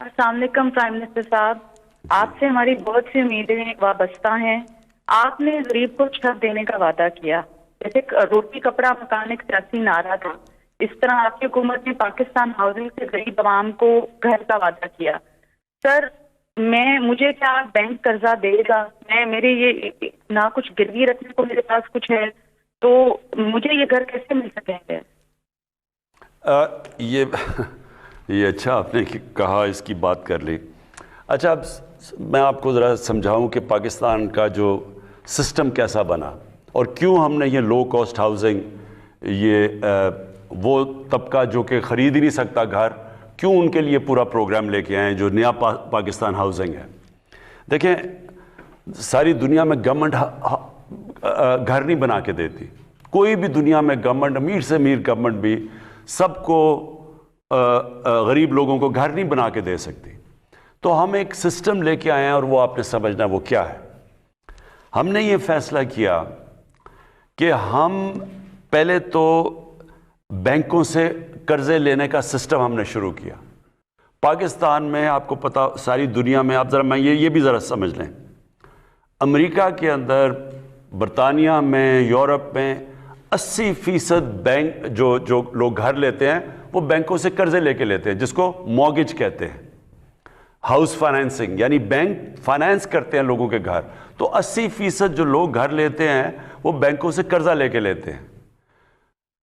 السلام علیکم پرائم منسٹر صاحب، آپ سے ہماری بہت سی امیدیں وابستہ ہیں۔ آپ نے غریب کو چھت دینے کا وعدہ کیا، جیسے روٹی کپڑا مکان ایک سیاسی نعرہ تھا، اس طرح آپ کی حکومت نے پاکستان ہاؤسنگ سے غریب عوام کو گھر کا وعدہ کیا۔ سر مجھے کیا بینک قرضہ دے گا؟ میرے یہ نہ کچھ گروی رکھنے کو میرے پاس کچھ ہے، تو مجھے یہ گھر کیسے مل سکیں گے؟ یہ اچھا آپ نے کہا، اس کی بات کر لی۔ اچھا اب میں آپ کو ذرا سمجھاؤں کہ پاکستان کا جو سسٹم کیسا بنا اور کیوں ہم نے یہ لو کاسٹ ہاؤسنگ، یہ وہ طبقہ جو کہ خرید ہی نہیں سکتا گھر، کیوں ان کے لیے پورا پروگرام لے کے آئے جو نیا پاکستان ہاؤسنگ ہے۔ دیکھیں ساری دنیا میں گورنمنٹ گھر نہیں بنا کے دیتی، کوئی بھی دنیا میں گورنمنٹ، امیر سے امیر گورنمنٹ بھی سب کو غریب لوگوں کو گھر نہیں بنا کے دے سکتی۔ تو ہم ایک سسٹم لے کے آئے ہیں اور وہ آپ نے سمجھنا وہ کیا ہے۔ ہم نے یہ فیصلہ کیا کہ ہم پہلے تو بینکوں سے قرضے لینے کا سسٹم ہم نے شروع کیا۔ پاکستان میں آپ کو پتا، ساری دنیا میں آپ ذرا یہ بھی ذرا سمجھ لیں، امریکہ کے اندر، برطانیہ میں، یورپ میں 80% بینک جو لوگ گھر لیتے ہیں وہ بینکوں سے قرضے لے کے لیتے ہیں، جس کو مورگیج کہتے ہیں، ہاؤس فائنینسنگ، یعنی بینک فائنینس کرتے ہیں لوگوں کے گھر۔ تو 80% جو لوگ گھر لیتے ہیں وہ بینکوں سے قرضہ لے کے لیتے ہیں۔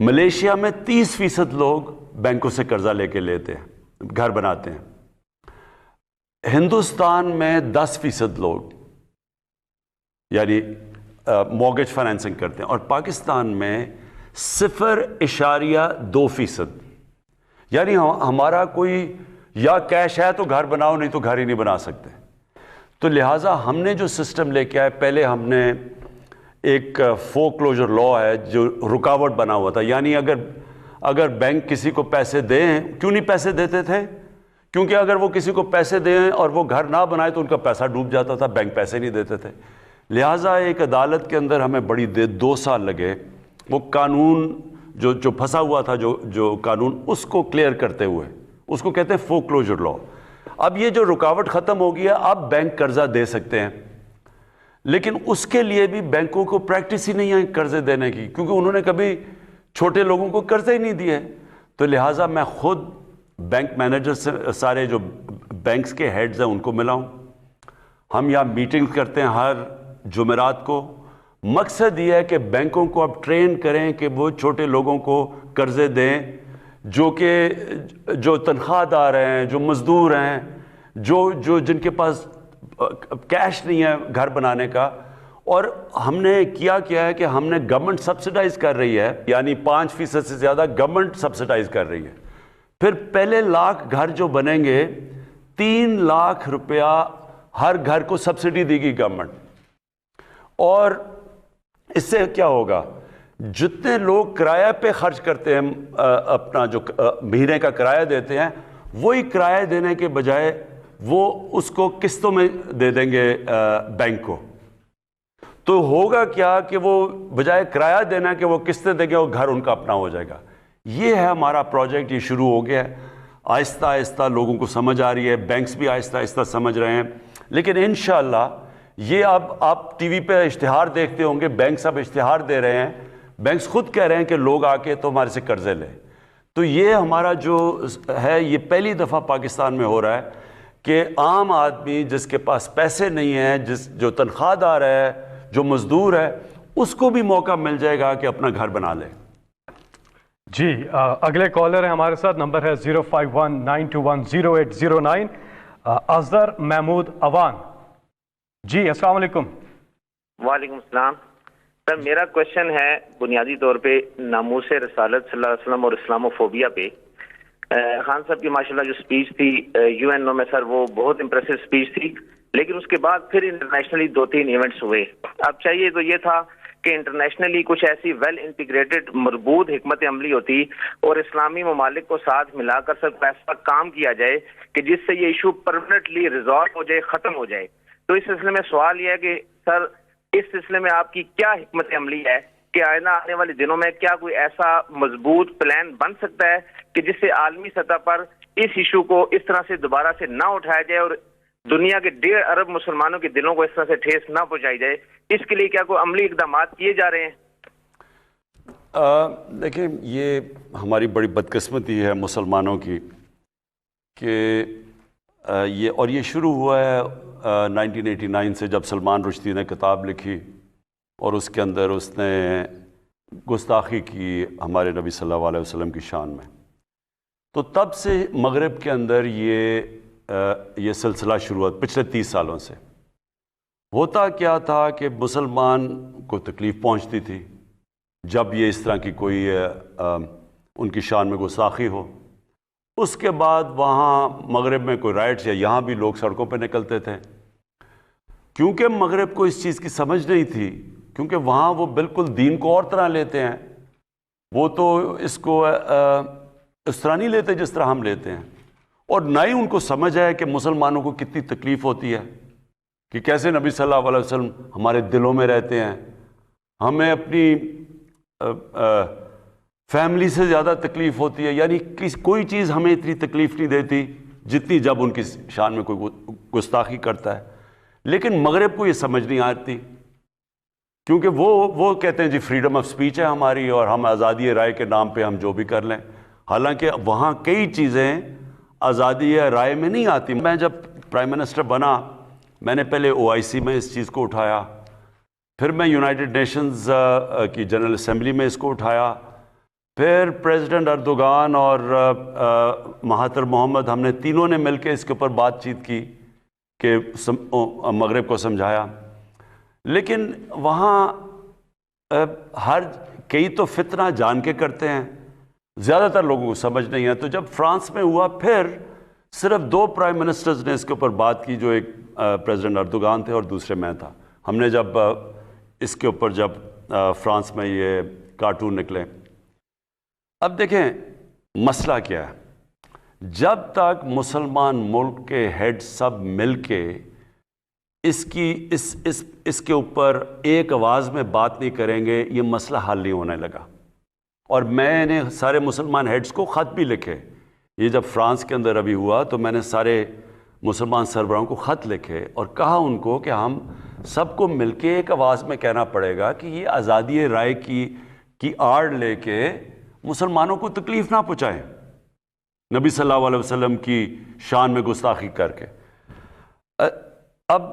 ملیشیا میں 30% لوگ بینکوں سے قرضہ لے کے لیتے ہیں، گھر بناتے ہیں۔ ہندوستان میں 10% لوگ یعنی مورگیج فائنینسنگ کرتے ہیں، اور پاکستان میں 0.2%، یعنی ہمارا کوئی یا کیش ہے تو گھر بناؤ، نہیں تو گھر ہی نہیں بنا سکتے۔ تو لہٰذا ہم نے جو سسٹم لے کے آئے، پہلے ہم نے ایک فور کلوجر لا ہے جو رکاوٹ بنا ہوا تھا، یعنی اگر بینک کسی کو پیسے دیں، کیوں نہیں پیسے دیتے تھے؟ کیونکہ اگر وہ کسی کو پیسے دیں اور وہ گھر نہ بنائے تو ان کا پیسہ ڈوب جاتا تھا، بینک پیسے نہیں دیتے تھے۔ لہٰذا ایک عدالت کے اندر ہمیں بڑی 2 سال لگے وہ قانون جو پھنسا ہوا تھا، جو قانون، اس کو کلیئر کرتے ہوئے، اس کو کہتے ہیں فورکلوجر لا. اب یہ جو رکاوٹ ختم ہو گئی ہے, اب بینک قرضہ دے سکتے ہیں, لیکن اس کے لیے بھی بینکوں کو پریکٹس ہی نہیں ہے قرضے دینے کی, کیونکہ انہوں نے کبھی چھوٹے لوگوں کو قرضے ہی نہیں دیے. تو لہٰذا میں خود بینک مینیجر سے, سارے جو بینکس کے ہیڈز ہیں ان کو ملا ہوں. ہم یہاں میٹنگ کرتے ہیں ہر جمعرات کو. مقصد یہ ہے کہ بینکوں کو اب ٹرین کریں کہ وہ چھوٹے لوگوں کو قرضے دیں, جو تنخواہ دار ہیں, جو مزدور ہیں, جو جن کے پاس کیش نہیں ہے گھر بنانے کا. اور ہم نے کیا ہے کہ ہم نے گورنمنٹ سبسڈائز کر رہی ہے, یعنی 5% سے زیادہ گورنمنٹ سبسڈائز کر رہی ہے. پھر پہلے لاکھ گھر جو بنیں گے 3 لاکھ روپیہ ہر گھر کو سبسڈی دے گی گورنمنٹ. اور اس سے کیا ہوگا, جتنے لوگ کرایہ پہ خرچ کرتے ہیں, اپنا جو مہینے کا کرایہ دیتے ہیں, وہی کرایہ دینے کے بجائے وہ اس کو قسطوں میں دے دیں گے بینک کو. تو ہوگا کیا کہ وہ بجائے کرایہ دینا کہ وہ قسطیں دیں گے, وہ گھر ان کا اپنا ہو جائے گا. یہ ہے ہمارا پروجیکٹ, یہ شروع ہو گیا ہے. آہستہ آہستہ لوگوں کو سمجھ آ رہی ہے, بینکس بھی آہستہ آہستہ سمجھ رہے ہیں. لیکن انشاءاللہ یہ اب آپ ٹی وی پہ اشتہار دیکھتے ہوں گے, بینکس اب اشتہار دے رہے ہیں, بینکس خود کہہ رہے ہیں کہ لوگ آ کے تو ہمارے سے قرضے لیں. تو یہ ہمارا جو ہے, یہ پہلی دفعہ پاکستان میں ہو رہا ہے کہ عام آدمی جس کے پاس پیسے نہیں ہیں, جو تنخواہ دار ہے, جو مزدور ہے, اس کو بھی موقع مل جائے گا کہ اپنا گھر بنا لے. جی اگلے کالر ہیں ہمارے ساتھ, نمبر ہے 0519210809, اظہر محمود اوان. جی السلام علیکم. وعلیکم السلام. سر میرا کوشچن ہے بنیادی طور پہ ناموس رسالت صلی اللہ علیہ وسلم اور اسلاموفوبیا پہ. خان صاحب کی ماشاءاللہ جو سپیچ تھی UN میں سر, وہ بہت امپریسو سپیچ تھی, لیکن اس کے بعد پھر انٹرنیشنلی 2-3 ایونٹس ہوئے. اب چاہیے تو یہ تھا کہ انٹرنیشنلی کچھ ایسی ویل انٹیگریٹڈ مربوط حکمت عملی ہوتی اور اسلامی ممالک کو ساتھ ملا کر سب ایسا کام کیا جائے کہ جس سے یہ ایشو پرماننٹلی ریزالو ہو جائے, ختم ہو جائے. تو اس سلسلے میں سوال یہ ہے کہ سر اس سلسلے میں آپ کی کیا حکمت عملی ہے کہ آئندہ آنے والے دنوں میں کیا کوئی ایسا مضبوط پلان بن سکتا ہے کہ جس سے عالمی سطح پر اس ایشو کو اس طرح سے دوبارہ سے نہ اٹھایا جائے اور دنیا کے 1.5 ارب مسلمانوں کے دلوں کو اس طرح سے ٹھیس نہ پہنچائی جائے؟ اس کے لیے کیا کوئی عملی اقدامات کیے جا رہے ہیں؟ دیکھیں, یہ ہماری بڑی بدقسمتی ہے مسلمانوں کی کہ یہ شروع ہوا ہے 1989 سے, جب سلمان رشدی نے کتاب لکھی اور اس کے اندر اس نے گستاخی کی ہمارے نبی صلی اللہ علیہ وسلم کی شان میں. تو تب سے مغرب کے اندر یہ سلسلہ شروع ہوا پچھلے 30 سالوں سے. ہوتا کیا تھا کہ مسلمان کو تکلیف پہنچتی تھی جب یہ اس طرح کی کوئی ان کی شان میں گستاخی ہو. اس کے بعد وہاں مغرب میں کوئی رائٹس, یا یہاں بھی لوگ سڑکوں پہ نکلتے تھے, کیونکہ مغرب کو اس چیز کی سمجھ نہیں تھی, کیونکہ وہاں وہ بالکل دین کو اور طرح لیتے ہیں. وہ تو اس کو اس طرح نہیں لیتے جس طرح ہم لیتے ہیں, اور نہ ہی ان کو سمجھ ہے کہ مسلمانوں کو کتنی تکلیف ہوتی ہے, کہ کیسے نبی صلی اللہ علیہ وسلم ہمارے دلوں میں رہتے ہیں. ہمیں اپنی فیملی سے زیادہ تکلیف ہوتی ہے, یعنی کوئی چیز ہمیں اتنی تکلیف نہیں دیتی جتنی جب ان کی شان میں کوئی گستاخی کرتا ہے. لیکن مغرب کو یہ سمجھ نہیں آتی, کیونکہ وہ کہتے ہیں جی فریڈم آف سپیچ ہے ہماری اور ہم آزادی رائے کے نام پہ ہم جو بھی کر لیں. حالانکہ وہاں کئی چیزیں آزادی رائے میں نہیں آتی. میں جب پرائم منسٹر بنا, میں نے پہلے OIC میں اس چیز کو اٹھایا, پھر میں یونائٹڈ نیشنز کی جنرل اسمبلی میں اس کو اٹھایا, پھر پریزیڈنٹ اردوغان اور مہاتر محمد, ہم نے تینوں نے مل کے اس کے اوپر بات چیت کی کہ مغرب کو سمجھایا. لیکن وہاں کئی تو فتنہ جان کے کرتے ہیں, زیادہ تر لوگوں کو سمجھ نہیں ہے. تو جب فرانس میں ہوا, پھر صرف 2 پرائم منسٹرز نے اس کے اوپر بات کی, جو ایک پریزیڈنٹ اردوغان تھے اور دوسرے میں تھا. ہم نے جب اس کے اوپر فرانس میں یہ کارٹون نکلے. اب دیکھیں مسئلہ کیا ہے, جب تک مسلمان ملک کے ہیڈ سب مل کے اس کے اوپر ایک آواز میں بات نہیں کریں گے, یہ مسئلہ حل نہیں ہونے لگا. اور میں نے سارے مسلمان ہیڈز کو خط بھی لکھے یہ جب فرانس کے اندر ابھی ہوا تو میں نے سارے مسلمان سربراہوں کو خط لکھے اور کہا ان کو کہ ہم سب کو مل کے ایک آواز میں کہنا پڑے گا کہ یہ آزادی رائے کی آڑ لے کے مسلمانوں کو تکلیف نہ پہنچائیں، نبی صلی اللہ علیہ وسلم کی شان میں گستاخی کر کے۔ اب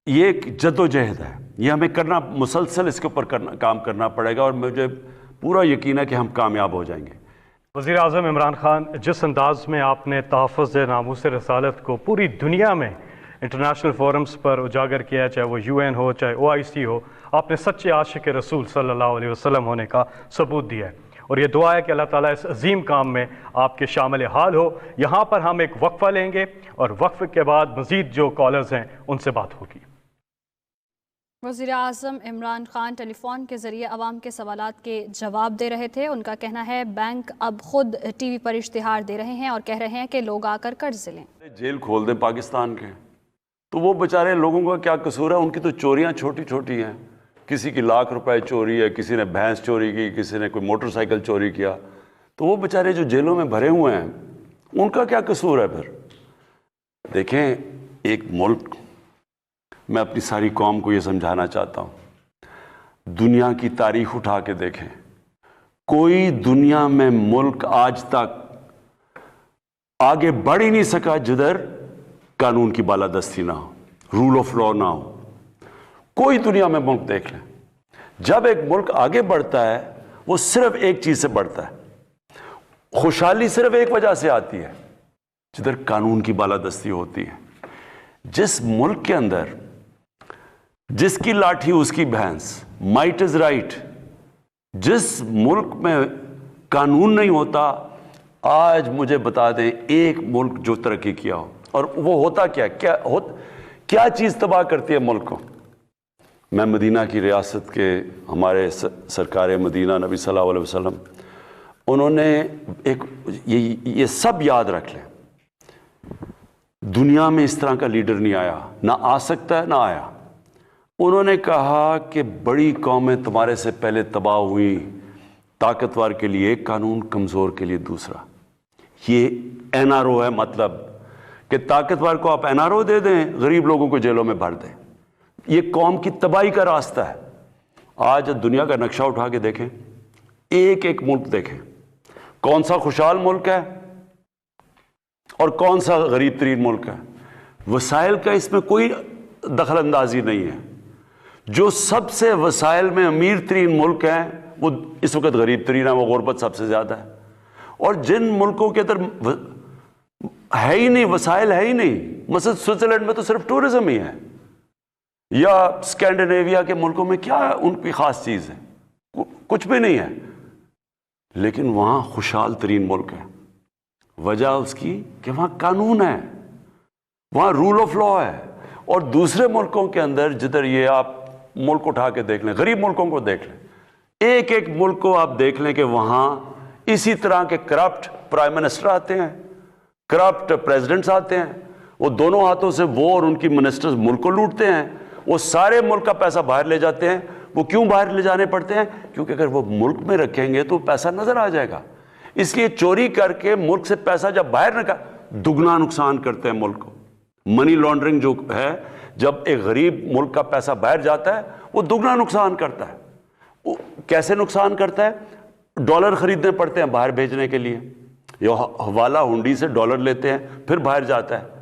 یہ ایک جد و جہد ہے، یہ ہمیں کرنا، مسلسل اس کے اوپر کام کرنا پڑے گا، اور مجھے پورا یقین ہے کہ ہم کامیاب ہو جائیں گے۔ وزیر اعظم عمران خان، جس انداز میں آپ نے تحفظ ناموس رسالت کو پوری دنیا میں انٹرنیشنل فورمز پر اجاگر کیا، چاہے وہ UN ہو چاہے OIC ہو، آپ نے سچے عاشق رسول صلی اللہ علیہ وسلم ہونے کا ثبوت دیا ہے، اور یہ دعا ہے کہ اللہ تعالیٰ اس عظیم کام میں آپ کے شامل حال ہو۔ یہاں پر ہم ایک وقفہ لیں گے اور وقفے کے بعد مزید جو کالرز ہیں ان سے بات ہوگی۔ وزیر اعظم عمران خان ٹیلی فون کے ذریعے عوام کے سوالات کے جواب دے رہے تھے۔ ان کا کہنا ہے بینک اب خود ٹی وی پر اشتہار دے رہے ہیں اور کہہ رہے ہیں کہ لوگ آ کر قرض لیں۔ جیل کھول دیں پاکستان کے، تو وہ بیچارے لوگوں کا کیا قصور ہے؟ ان کی تو چوریاں چھوٹی چھوٹی ہیں، کسی کی لاکھ روپے چوری ہے، کسی نے بھینس چوری کی، کسی نے کوئی موٹر سائیکل چوری کیا، تو وہ بیچارے جو جیلوں میں بھرے ہوئے ہیں ان کا کیا قصور ہے؟ پھر دیکھیں، ایک ملک، میں اپنی ساری قوم کو یہ سمجھانا چاہتا ہوں، دنیا کی تاریخ اٹھا کے دیکھیں، کوئی دنیا میں ملک آج تک آگے بڑھ ہی نہیں سکا جدھر قانون کی بالادستی نہ ہو، رول آف لا نہ ہو۔ کوئی دنیا میں ملک دیکھ لیں، جب ایک ملک آگے بڑھتا ہے وہ صرف ایک چیز سے بڑھتا ہے، خوشحالی صرف ایک وجہ سے آتی ہے، جدھر قانون کی بالادستی ہوتی ہے۔ جس ملک کے اندر جس کی لاٹھی اس کی بھینس، مائٹ از رائٹ، جس ملک میں قانون نہیں ہوتا، آج مجھے بتا دیں ایک ملک جو ترقی کیا ہو، اور وہ ہوتا کیا چیز تباہ کرتی ہے ملک کو؟ میں مدینہ کی ریاست کے ہمارے سرکار مدینہ نبی صلی اللہ علیہ وسلم، انہوں نے یہ سب یاد رکھ لیں، دنیا میں اس طرح کا لیڈر نہیں آیا، نہ آ سکتا ہے، نہ آیا۔ انہوں نے کہا کہ بڑی قومیں تمہارے سے پہلے تباہ ہوئی، طاقتور کے لیے ایک قانون، کمزور کے لیے دوسرا۔ یہ NRO ہے، مطلب کہ طاقتور کو آپ NRO دے دیں، غریب لوگوں کو جیلوں میں بھر دیں۔ یہ قوم کی تباہی کا راستہ ہے۔ آج دنیا کا نقشہ اٹھا کے دیکھیں، ایک ایک ملک دیکھیں، کون سا خوشحال ملک ہے اور کون سا غریب ترین ملک ہے۔ وسائل کا اس میں کوئی دخل اندازی نہیں ہے۔ جو سب سے وسائل میں امیر ترین ملک ہیں وہ اس وقت غریب ترین ہے، وہ غربت سب سے زیادہ ہے۔ اور جن ملکوں کے اندر ہے ہی نہیں، وسائل ہے ہی نہیں، مثلا سوئٹزرلینڈ میں تو صرف ٹورزم ہی ہے، یا اسکینڈینیویا کے ملکوں میں کیا ان کی خاص چیز ہے؟ کچھ بھی نہیں ہے، لیکن وہاں خوشحال ترین ملک ہے۔ وجہ اس کی کہ وہاں قانون ہے، وہاں رول آف لا ہے۔ اور دوسرے ملکوں کے اندر جدھر یہ آپ ملک اٹھا کے دیکھ لیں، غریب ملکوں کو دیکھ لیں، ایک ایک ملک کو آپ دیکھ لیں کہ وہاں اسی طرح کے کرپٹ پرائم منسٹر آتے ہیں، کرپٹ پریزیڈنٹس آتے ہیں، وہ دونوں ہاتھوں سے وہ اور ان کی منسٹرز ملک کو لوٹتے ہیں، وہ سارے ملک کا پیسہ باہر لے جاتے ہیں۔ وہ کیوں باہر لے جانے پڑتے ہیں؟ کیونکہ اگر وہ ملک میں رکھیں گے تو پیسہ نظر آ جائے گا، اس لیے چوری کر کے ملک سے پیسہ جب باہر دگنا نقصان کرتے ہیں ملک کو۔ منی لانڈرنگ جو ہے، جب ایک غریب ملک کا پیسہ باہر جاتا ہے وہ دگنا نقصان کرتا ہے۔ وہ کیسے نقصان کرتا ہے؟ ڈالر خریدنے پڑتے ہیں باہر بھیجنے کے لیے، یا حوالہ ہنڈی سے ڈالر لیتے ہیں پھر باہر جاتا ہے۔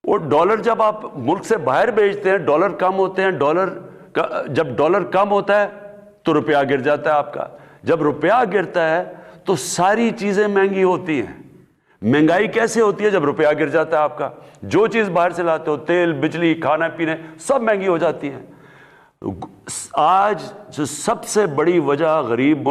وہ ڈالر جب آپ ملک سے باہر بھیجتے ہیں، ڈالر کم ہوتے ہیں، جب ڈالر کم ہوتا ہے تو روپیہ گر جاتا ہے آپ کا، جب روپیہ گرتا ہے تو ساری چیزیں مہنگی ہوتی ہیں۔ مہنگائی کیسے ہوتی ہے؟ جب روپیہ گر جاتا ہے آپ کا، جو چیز باہر سے لاتے ہو، تیل، بجلی، کھانا پینے، سب مہنگی ہو جاتی ہیں۔ آج جو سب سے بڑی وجہ غریب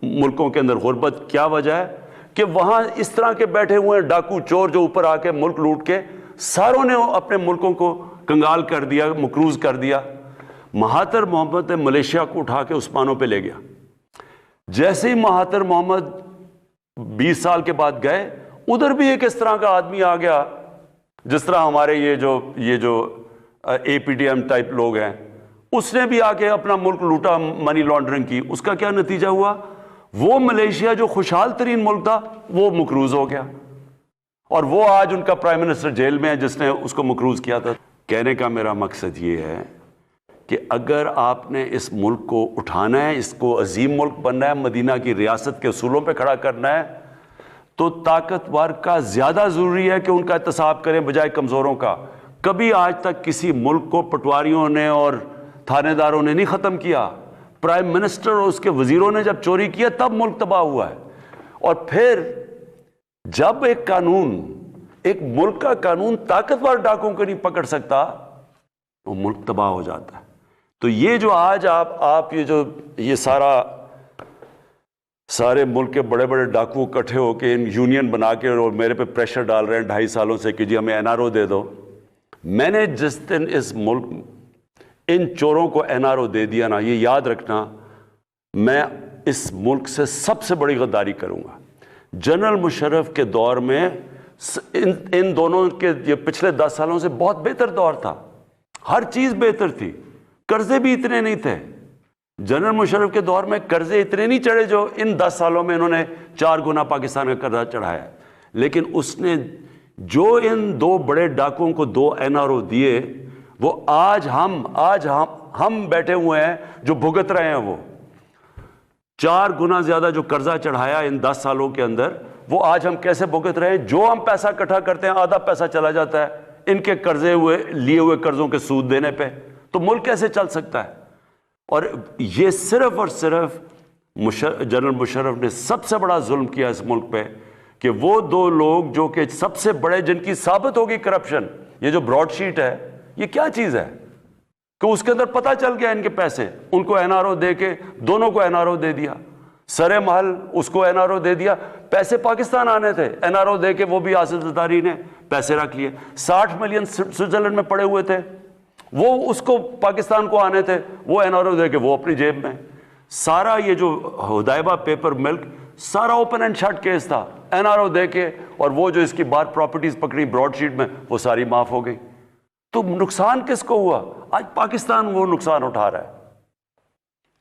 ملکوں کے اندر غربت کیا وجہ ہے؟ کہ وہاں اس طرح کے بیٹھے ہوئے ہیں ڈاکو چور جو اوپر آ کے ملک لوٹ کے ساروں نے اپنے ملکوں کو کنگال کر دیا، مقروض کر دیا۔ مہاتر محمد نے ملیشیا کو اٹھا کے عثمانوں پہ لے گیا۔ جیسے ہی مہاتر محمد 20 سال کے بعد گئے، ادھر بھی ایک اس طرح کا آدمی آ گیا، جس طرح ہمارے یہ جو APDM ٹائپ لوگ ہیں، اس نے بھی آ کے اپنا ملک لوٹا، منی لانڈرنگ کی۔ اس کا کیا نتیجہ ہوا؟ وہ ملیشیا جو خوشحال ترین ملک تھا وہ مقروض ہو گیا، اور وہ آج ان کا پرائم منسٹر جیل میں ہے جس نے اس کو مقروض کیا تھا۔ کہنے کا میرا مقصد یہ ہے کہ اگر آپ نے اس ملک کو اٹھانا ہے، اس کو عظیم ملک بننا ہے، مدینہ کی ریاست کے اصولوں پہ کھڑا کرنا ہے، تو طاقتور کا زیادہ ضروری ہے کہ ان کا احتساب کریں بجائے کمزوروں کا۔ کبھی آج تک کسی ملک کو پٹواریوں نے اور تھانے داروں نے نہیں ختم کیا، پرائم منسٹر اور اس کے وزیروں نے جب چوری کیا تب ملک تباہ ہوا ہے۔ اور پھر جب ایک ملک کا قانون طاقتور ڈاکوں کو نہیں پکڑ سکتا تو ملک تباہ ہو جاتا ہے۔ تو یہ جو آج آپ یہ سارے ملک کے بڑے بڑے ڈاکو اکٹھے ہو کے ان یونین بنا کے اور میرے پہ پریشر ڈال رہے ہیں 2.5 سالوں سے کہ جی ہمیں NRO دے دو، میں نے جس دن اس ملک ان چوروں کو NRO دے دیا نا، یہ یاد رکھنا، میں اس ملک سے سب سے بڑی غداری کروں گا۔ جنرل مشرف کے دور میں ان دونوں کے یہ پچھلے 10 سالوں سے بہت بہتر دور تھا، ہر چیز بہتر تھی، قرضے بھی اتنے نہیں تھے۔ جنرل مشرف کے دور میں قرضے اتنے نہیں چڑھے جو ان 10 سالوں میں انہوں نے 4 گنا پاکستان کا قرضہ چڑھایا، لیکن اس نے جو ان 2 بڑے ڈاکوؤں کو 2 NRO دیے، وہ آج ہم بیٹھے ہوئے ہیں جو بھگت رہے ہیں، وہ 4 گنا زیادہ جو قرضہ چڑھایا ان 10 سالوں کے اندر، وہ آج ہم کیسے بھگت رہے ہیں؟ جو ہم پیسہ اکٹھا کرتے ہیں آدھا پیسہ چلا جاتا ہے ان کے لیے ہوئے قرضوں کے سود دینے پہ، تو ملک کیسے چل سکتا ہے؟ اور یہ صرف اور صرف جنرل مشرف نے سب سے بڑا ظلم کیا اس ملک پہ کہ وہ 2 لوگ جو کہ سب سے بڑے، جن کی ثابت ہوگی کرپشن، یہ جو براڈ شیٹ ہے یہ کیا چیز ہے کہ اس کے اندر پتہ چل گیا ان کے پیسے، ان کو NRO دے کے دونوں کو NRO دے دیا، سرے محل اس کو NRO دے دیا، پیسے پاکستان آنے تھے، NRO دے کے وہ بھی آصف زرداری نے پیسے رکھ لیے، 60 ملین سوئٹزرلینڈ میں پڑے ہوئے تھے، وہ اس کو پاکستان کو آنے تھے، وہ NRO دے کے وہ اپنی جیب میں۔ سارا یہ جو ہدایبہ پیپر ملک سارا اوپن اینڈ شٹ کیس تھا، NRO دے کے، اور وہ جو اس کی بار پراپرٹیز پکڑی براڈ شیٹ میں وہ ساری معاف ہو گئی۔ تو نقصان کس کو ہوا؟ آج پاکستان وہ نقصان اٹھا رہا ہے۔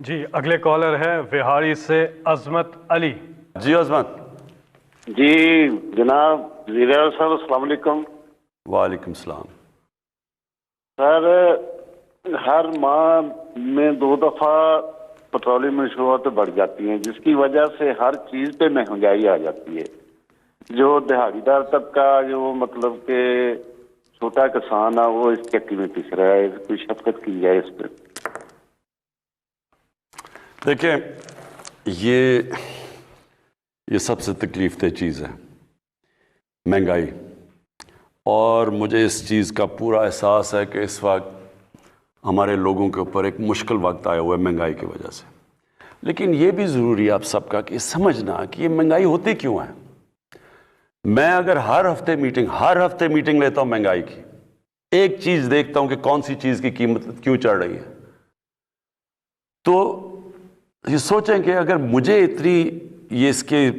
جی اگلے کالر ہے وہاڑی سے عظمت علی۔ جی عظمت۔ جی جناب وزیر اعظم صاحب السلام علیکم۔ وعلیکم السلام۔ سر ہر ماہ میں 2 دفعہ پیٹرولیم مصنوعات بڑھ جاتی ہیں، جس کی وجہ سے ہر چیز پہ مہنگائی آ جاتی ہے۔ جو دہاڑی دار طبقہ، جو مطلب کہ چھوٹا کسان ہے، وہ اس چکی میں پس رہا ہے، کوئی شفقت کی جائے اس پہ۔ دیکھیں یہ سب سے تکلیف دہ چیز ہے، مہنگائی، اور مجھے اس چیز کا پورا احساس ہے کہ اس وقت ہمارے لوگوں کے اوپر ایک مشکل وقت آیا ہوا ہے مہنگائی کی وجہ سے۔ لیکن یہ بھی ضروری ہے آپ سب کا کہ سمجھنا کہ یہ مہنگائی ہوتی کیوں ہے۔ میں اگر ہر ہفتے میٹنگ لیتا ہوں مہنگائی کی، ایک چیز دیکھتا ہوں کہ کون سی چیز کی قیمت کیوں چڑھ رہی ہے، تو یہ سوچیں کہ اگر مجھے اتنی یہ اس کے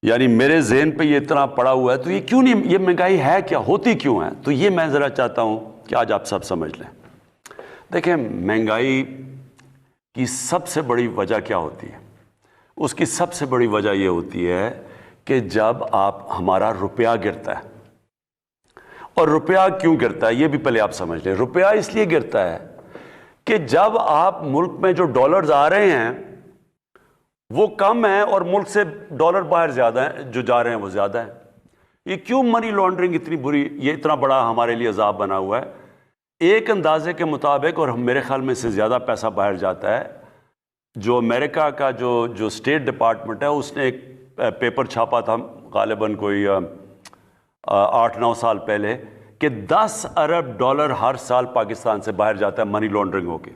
یعنی میرے ذہن پہ یہ اتنا پڑا ہوا ہے تو یہ کیوں نہیں، یہ مہنگائی ہے کیا، ہوتی کیوں ہے؟ تو یہ میں ذرا چاہتا ہوں کہ آج آپ سب سمجھ لیں۔ دیکھیں مہنگائی کی سب سے بڑی وجہ کیا ہوتی ہے؟ اس کی سب سے بڑی وجہ یہ ہوتی ہے کہ جب ہمارا روپیہ گرتا ہے، اور روپیہ کیوں گرتا ہے یہ بھی پہلے آپ سمجھ لیں۔ روپیہ اس لیے گرتا ہے کہ جب آپ ملک میں جو ڈالرز آ رہے ہیں وہ کم ہیں اور ملک سے ڈالر باہر زیادہ ہیں، جو جا رہے ہیں وہ زیادہ ہیں۔ یہ کیوں منی لانڈرنگ اتنی بری، یہ اتنا بڑا ہمارے لیے عذاب بنا ہوا ہے؟ ایک اندازے کے مطابق، اور میرے خیال میں اس سے زیادہ پیسہ باہر جاتا ہے، جو امریکہ کا جو اسٹیٹ ڈپارٹمنٹ ہے اس نے ایک پیپر چھاپا تھا غالباً کوئی 8-9 سال پہلے کہ 10 ارب ڈالر ہر سال پاکستان سے باہر جاتا ہے منی لانڈرنگ ہو کے،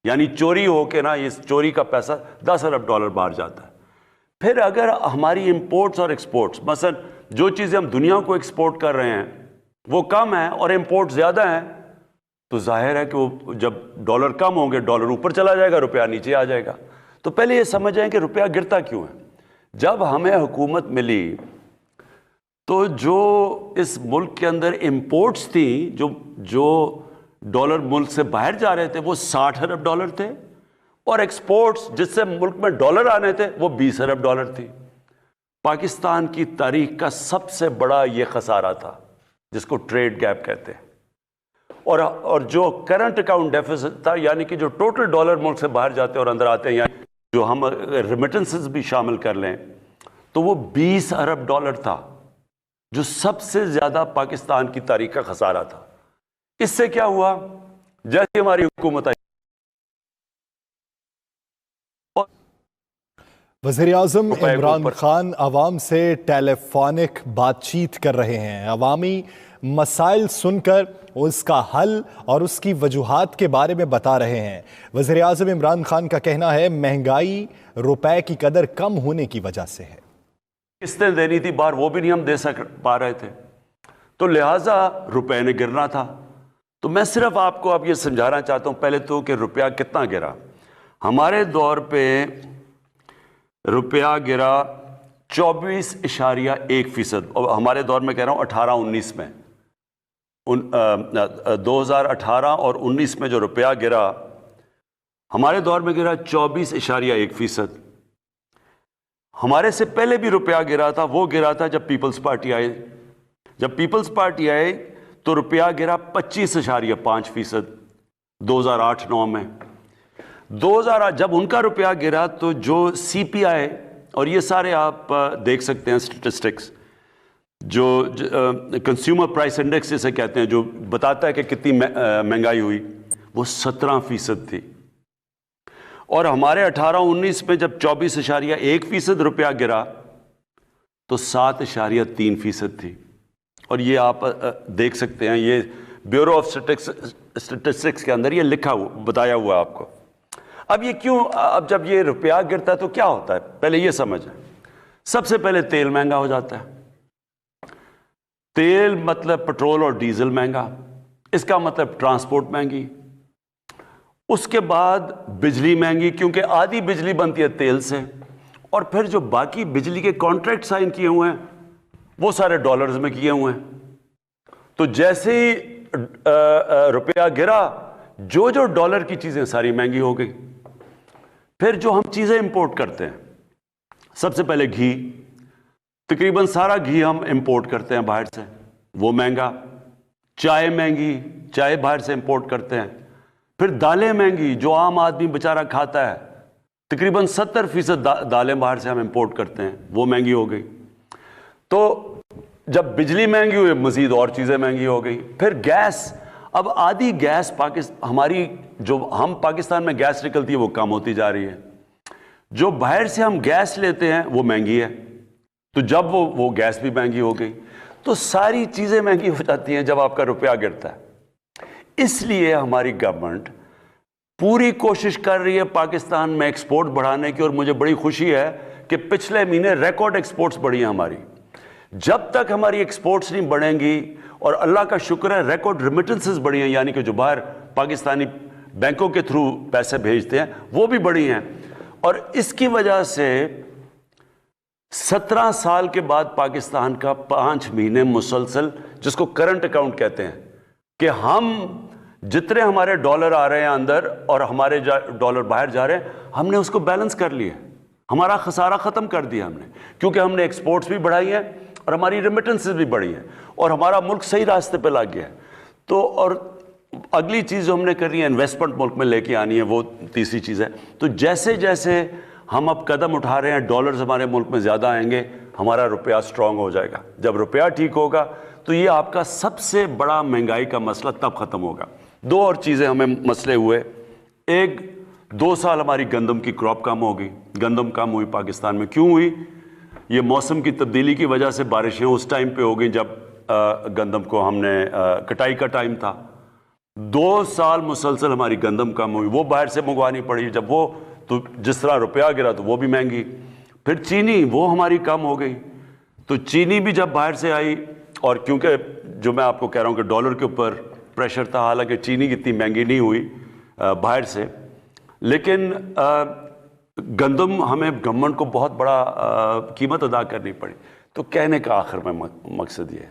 یعنی چوری ہو کے نا، اس چوری کا پیسہ 10 ارب ڈالر باہر جاتا ہے۔ پھر اگر ہماری امپورٹس اور ایکسپورٹس، مثلا جو چیزیں ہم دنیا کو ایکسپورٹ کر رہے ہیں وہ کم ہیں اور امپورٹ زیادہ ہیں، تو ظاہر ہے کہ وہ جب ڈالر کم ہوں گے ڈالر اوپر چلا جائے گا، روپیہ نیچے آ جائے گا۔ تو پہلے یہ سمجھیں کہ روپیہ گرتا کیوں ہے۔ جب ہمیں حکومت ملی تو جو اس ملک کے اندر امپورٹس تھیں، جو ڈالر ملک سے باہر جا رہے تھے، وہ 60 ارب ڈالر تھے، اور ایکسپورٹس جس سے ملک میں ڈالر آنے تھے وہ 20 ارب ڈالر تھی. پاکستان کی تاریخ کا سب سے بڑا یہ خسارہ تھا جس کو ٹریڈ گیپ کہتے ہیں. اور جو کرنٹ اکاؤنٹ ڈیفیسٹ تھا، یعنی کہ جو ٹوٹل ڈالر ملک سے باہر جاتے ہیں اور اندر آتے ہیں، یعنی جو ہم ریمیٹنسز بھی شامل کر لیں تو وہ 20 ارب ڈالر تھا، جو سب سے زیادہ پاکستان کی تاریخ کا خسارہ تھا. اس سے کیا ہوا؟ جیسے ہماری حکومت آئی. وزیر اعظم عمران خان عوام سے ٹیلی فونک بات چیت کر رہے ہیں. عوامی مسائل سن کر اس کا حل اور اس کی وجوہات کے بارے میں بتا رہے ہیں. وزیر اعظم عمران خان کا کہنا ہے مہنگائی روپے کی قدر کم ہونے کی وجہ سے ہے. قسطیں دینی تھی باہر، وہ بھی نہیں ہم دے پا رہے تھے، تو لہٰذا روپے نے گرنا تھا. تو میں صرف آپ کو اب یہ سمجھانا چاہتا ہوں پہلے تو کہ روپیہ کتنا گرا. ہمارے دور پہ روپیہ گرا 24.1%. اور ہمارے دور میں کہہ رہا ہوں 18-19 میں، 2018 اور 19 میں جو روپیہ گرا ہمارے دور میں گرا 24.1%. ہمارے سے پہلے بھی روپیہ گرا تھا، وہ گرا تھا جب پیپلز پارٹی آئے. جب پیپلز پارٹی آئے تو روپیہ گرا 25.5% 2008-9 میں. 2008 جب ان کا روپیہ گرا تو جو سی پی آئی، اور یہ سارے آپ دیکھ سکتے ہیں اسٹیٹسٹکس، جو کنزیومر پرائس انڈیکس جسے کہتے ہیں، جو بتاتا ہے کہ کتنی مہنگائی ہوئی، وہ 17% تھی. اور ہمارے 18-19 میں جب 24.1% روپیہ گرا تو 7.3% تھی. اور یہ آپ دیکھ سکتے ہیں، یہ بیورو آف اسٹیٹسٹکس کے اندر یہ لکھا ہوا بتایا ہوا ہے آپ کو. اب یہ کیوں، اب جب یہ روپیہ گرتا ہے تو کیا ہوتا ہے؟ پہلے یہ سمجھیں. سب سے پہلے تیل مہنگا ہو جاتا ہے. تیل مطلب پٹرول اور ڈیزل مہنگا، اس کا مطلب ٹرانسپورٹ مہنگی. اس کے بعد بجلی مہنگی، کیونکہ آدھی بجلی بنتی ہے تیل سے، اور پھر جو باقی بجلی کے کانٹریکٹ سائن کیے ہوئے ہیں وہ سارے ڈالرز میں کیے ہوئے ہیں. تو جیسے ہی روپیہ گرا، جو ڈالر کی چیزیں ساری مہنگی ہو گئی. پھر جو ہم چیزیں امپورٹ کرتے ہیں، سب سے پہلے گھی، تقریباً سارا گھی ہم امپورٹ کرتے ہیں باہر سے، وہ مہنگا. چائے مہنگی، چائے باہر سے امپورٹ کرتے ہیں. پھر دالیں مہنگی، جو عام آدمی بیچارہ کھاتا ہے، تقریباً 70% دالیں باہر سے ہم امپورٹ کرتے ہیں، وہ مہنگی ہو گئی. تو جب بجلی مہنگی ہوئی، مزید اور چیزیں مہنگی ہو گئی. پھر گیس، اب آدھی گیس ہماری جو ہم پاکستان میں گیس نکلتی ہے وہ کم ہوتی جا رہی ہے. جو باہر سے ہم گیس لیتے ہیں وہ مہنگی ہے، تو جب وہ گیس بھی مہنگی ہو گئی. تو ساری چیزیں مہنگی ہو جاتی ہیں جب آپ کا روپیہ گرتا ہے. اس لیے ہماری گورنمنٹ پوری کوشش کر رہی ہے پاکستان میں ایکسپورٹ بڑھانے کی، اور مجھے بڑی خوشی ہے کہ پچھلے مہینے ریکارڈ ایکسپورٹس بڑھی ہیں ہماری. جب تک ہماری ایکسپورٹس نہیں بڑھیں گی، اور اللہ کا شکر ہے ریکارڈ ریمیٹنسز بڑھی ہیں، یعنی کہ جو باہر پاکستانی بینکوں کے تھرو پیسے بھیجتے ہیں وہ بھی بڑھی ہیں. اور اس کی وجہ سے 17 سال کے بعد پاکستان کا 5 مہینے مسلسل، جس کو کرنٹ اکاؤنٹ کہتے ہیں، کہ ہم جتنے ہمارے ڈالر آ رہے ہیں اندر اور ہمارے ڈالر باہر جا رہے ہیں، ہم نے اس کو بیلنس کر لیا. ہمارا خسارہ ختم کر دیا ہم نے، کیونکہ ہم نے ایکسپورٹس بھی بڑھائی ہیں اور ہماری ریمیٹنسز بھی بڑھی ہیں، اور ہمارا ملک صحیح راستے پہ لگ گیا ہے. تو اور اگلی چیز جو ہم نے کرنی ہے، انویسٹمنٹ ملک میں لے کے آنی ہے، وہ تیسری چیز ہے. تو جیسے جیسے ہم اب قدم اٹھا رہے ہیں، ڈالرز ہمارے ملک میں زیادہ آئیں گے، ہمارا روپیہ سٹرونگ ہو جائے گا. جب روپیہ ٹھیک ہوگا تو یہ آپ کا سب سے بڑا مہنگائی کا مسئلہ تب ختم ہوگا. 2 اور چیزیں ہمیں مسئلے ہوئے. ایک، 2 سال ہماری گندم کی کراپ کم ہو گئی. گندم کم ہوئی پاکستان میں. کیوں ہوئی؟ یہ موسم کی تبدیلی کی وجہ سے بارشیں اس ٹائم پہ ہو گئیں جب گندم کو ہم نے کٹائی کا ٹائم تھا. 2 سال مسلسل ہماری گندم کم ہوئی، وہ باہر سے منگوانی پڑی. جب وہ تو جس طرح روپیہ گرا تو وہ بھی مہنگی. پھر چینی، وہ ہماری کم ہو گئی. تو چینی بھی جب باہر سے آئی، اور کیونکہ جو میں آپ کو کہہ رہا ہوں کہ ڈالر کے اوپر پریشر تھا، حالانکہ چینی اتنی مہنگی نہیں ہوئی باہر سے، لیکن گندم ہمیں گورنمنٹ کو بہت بڑا قیمت ادا کرنی پڑی. تو کہنے کا آخر میں مقصد یہ ہے،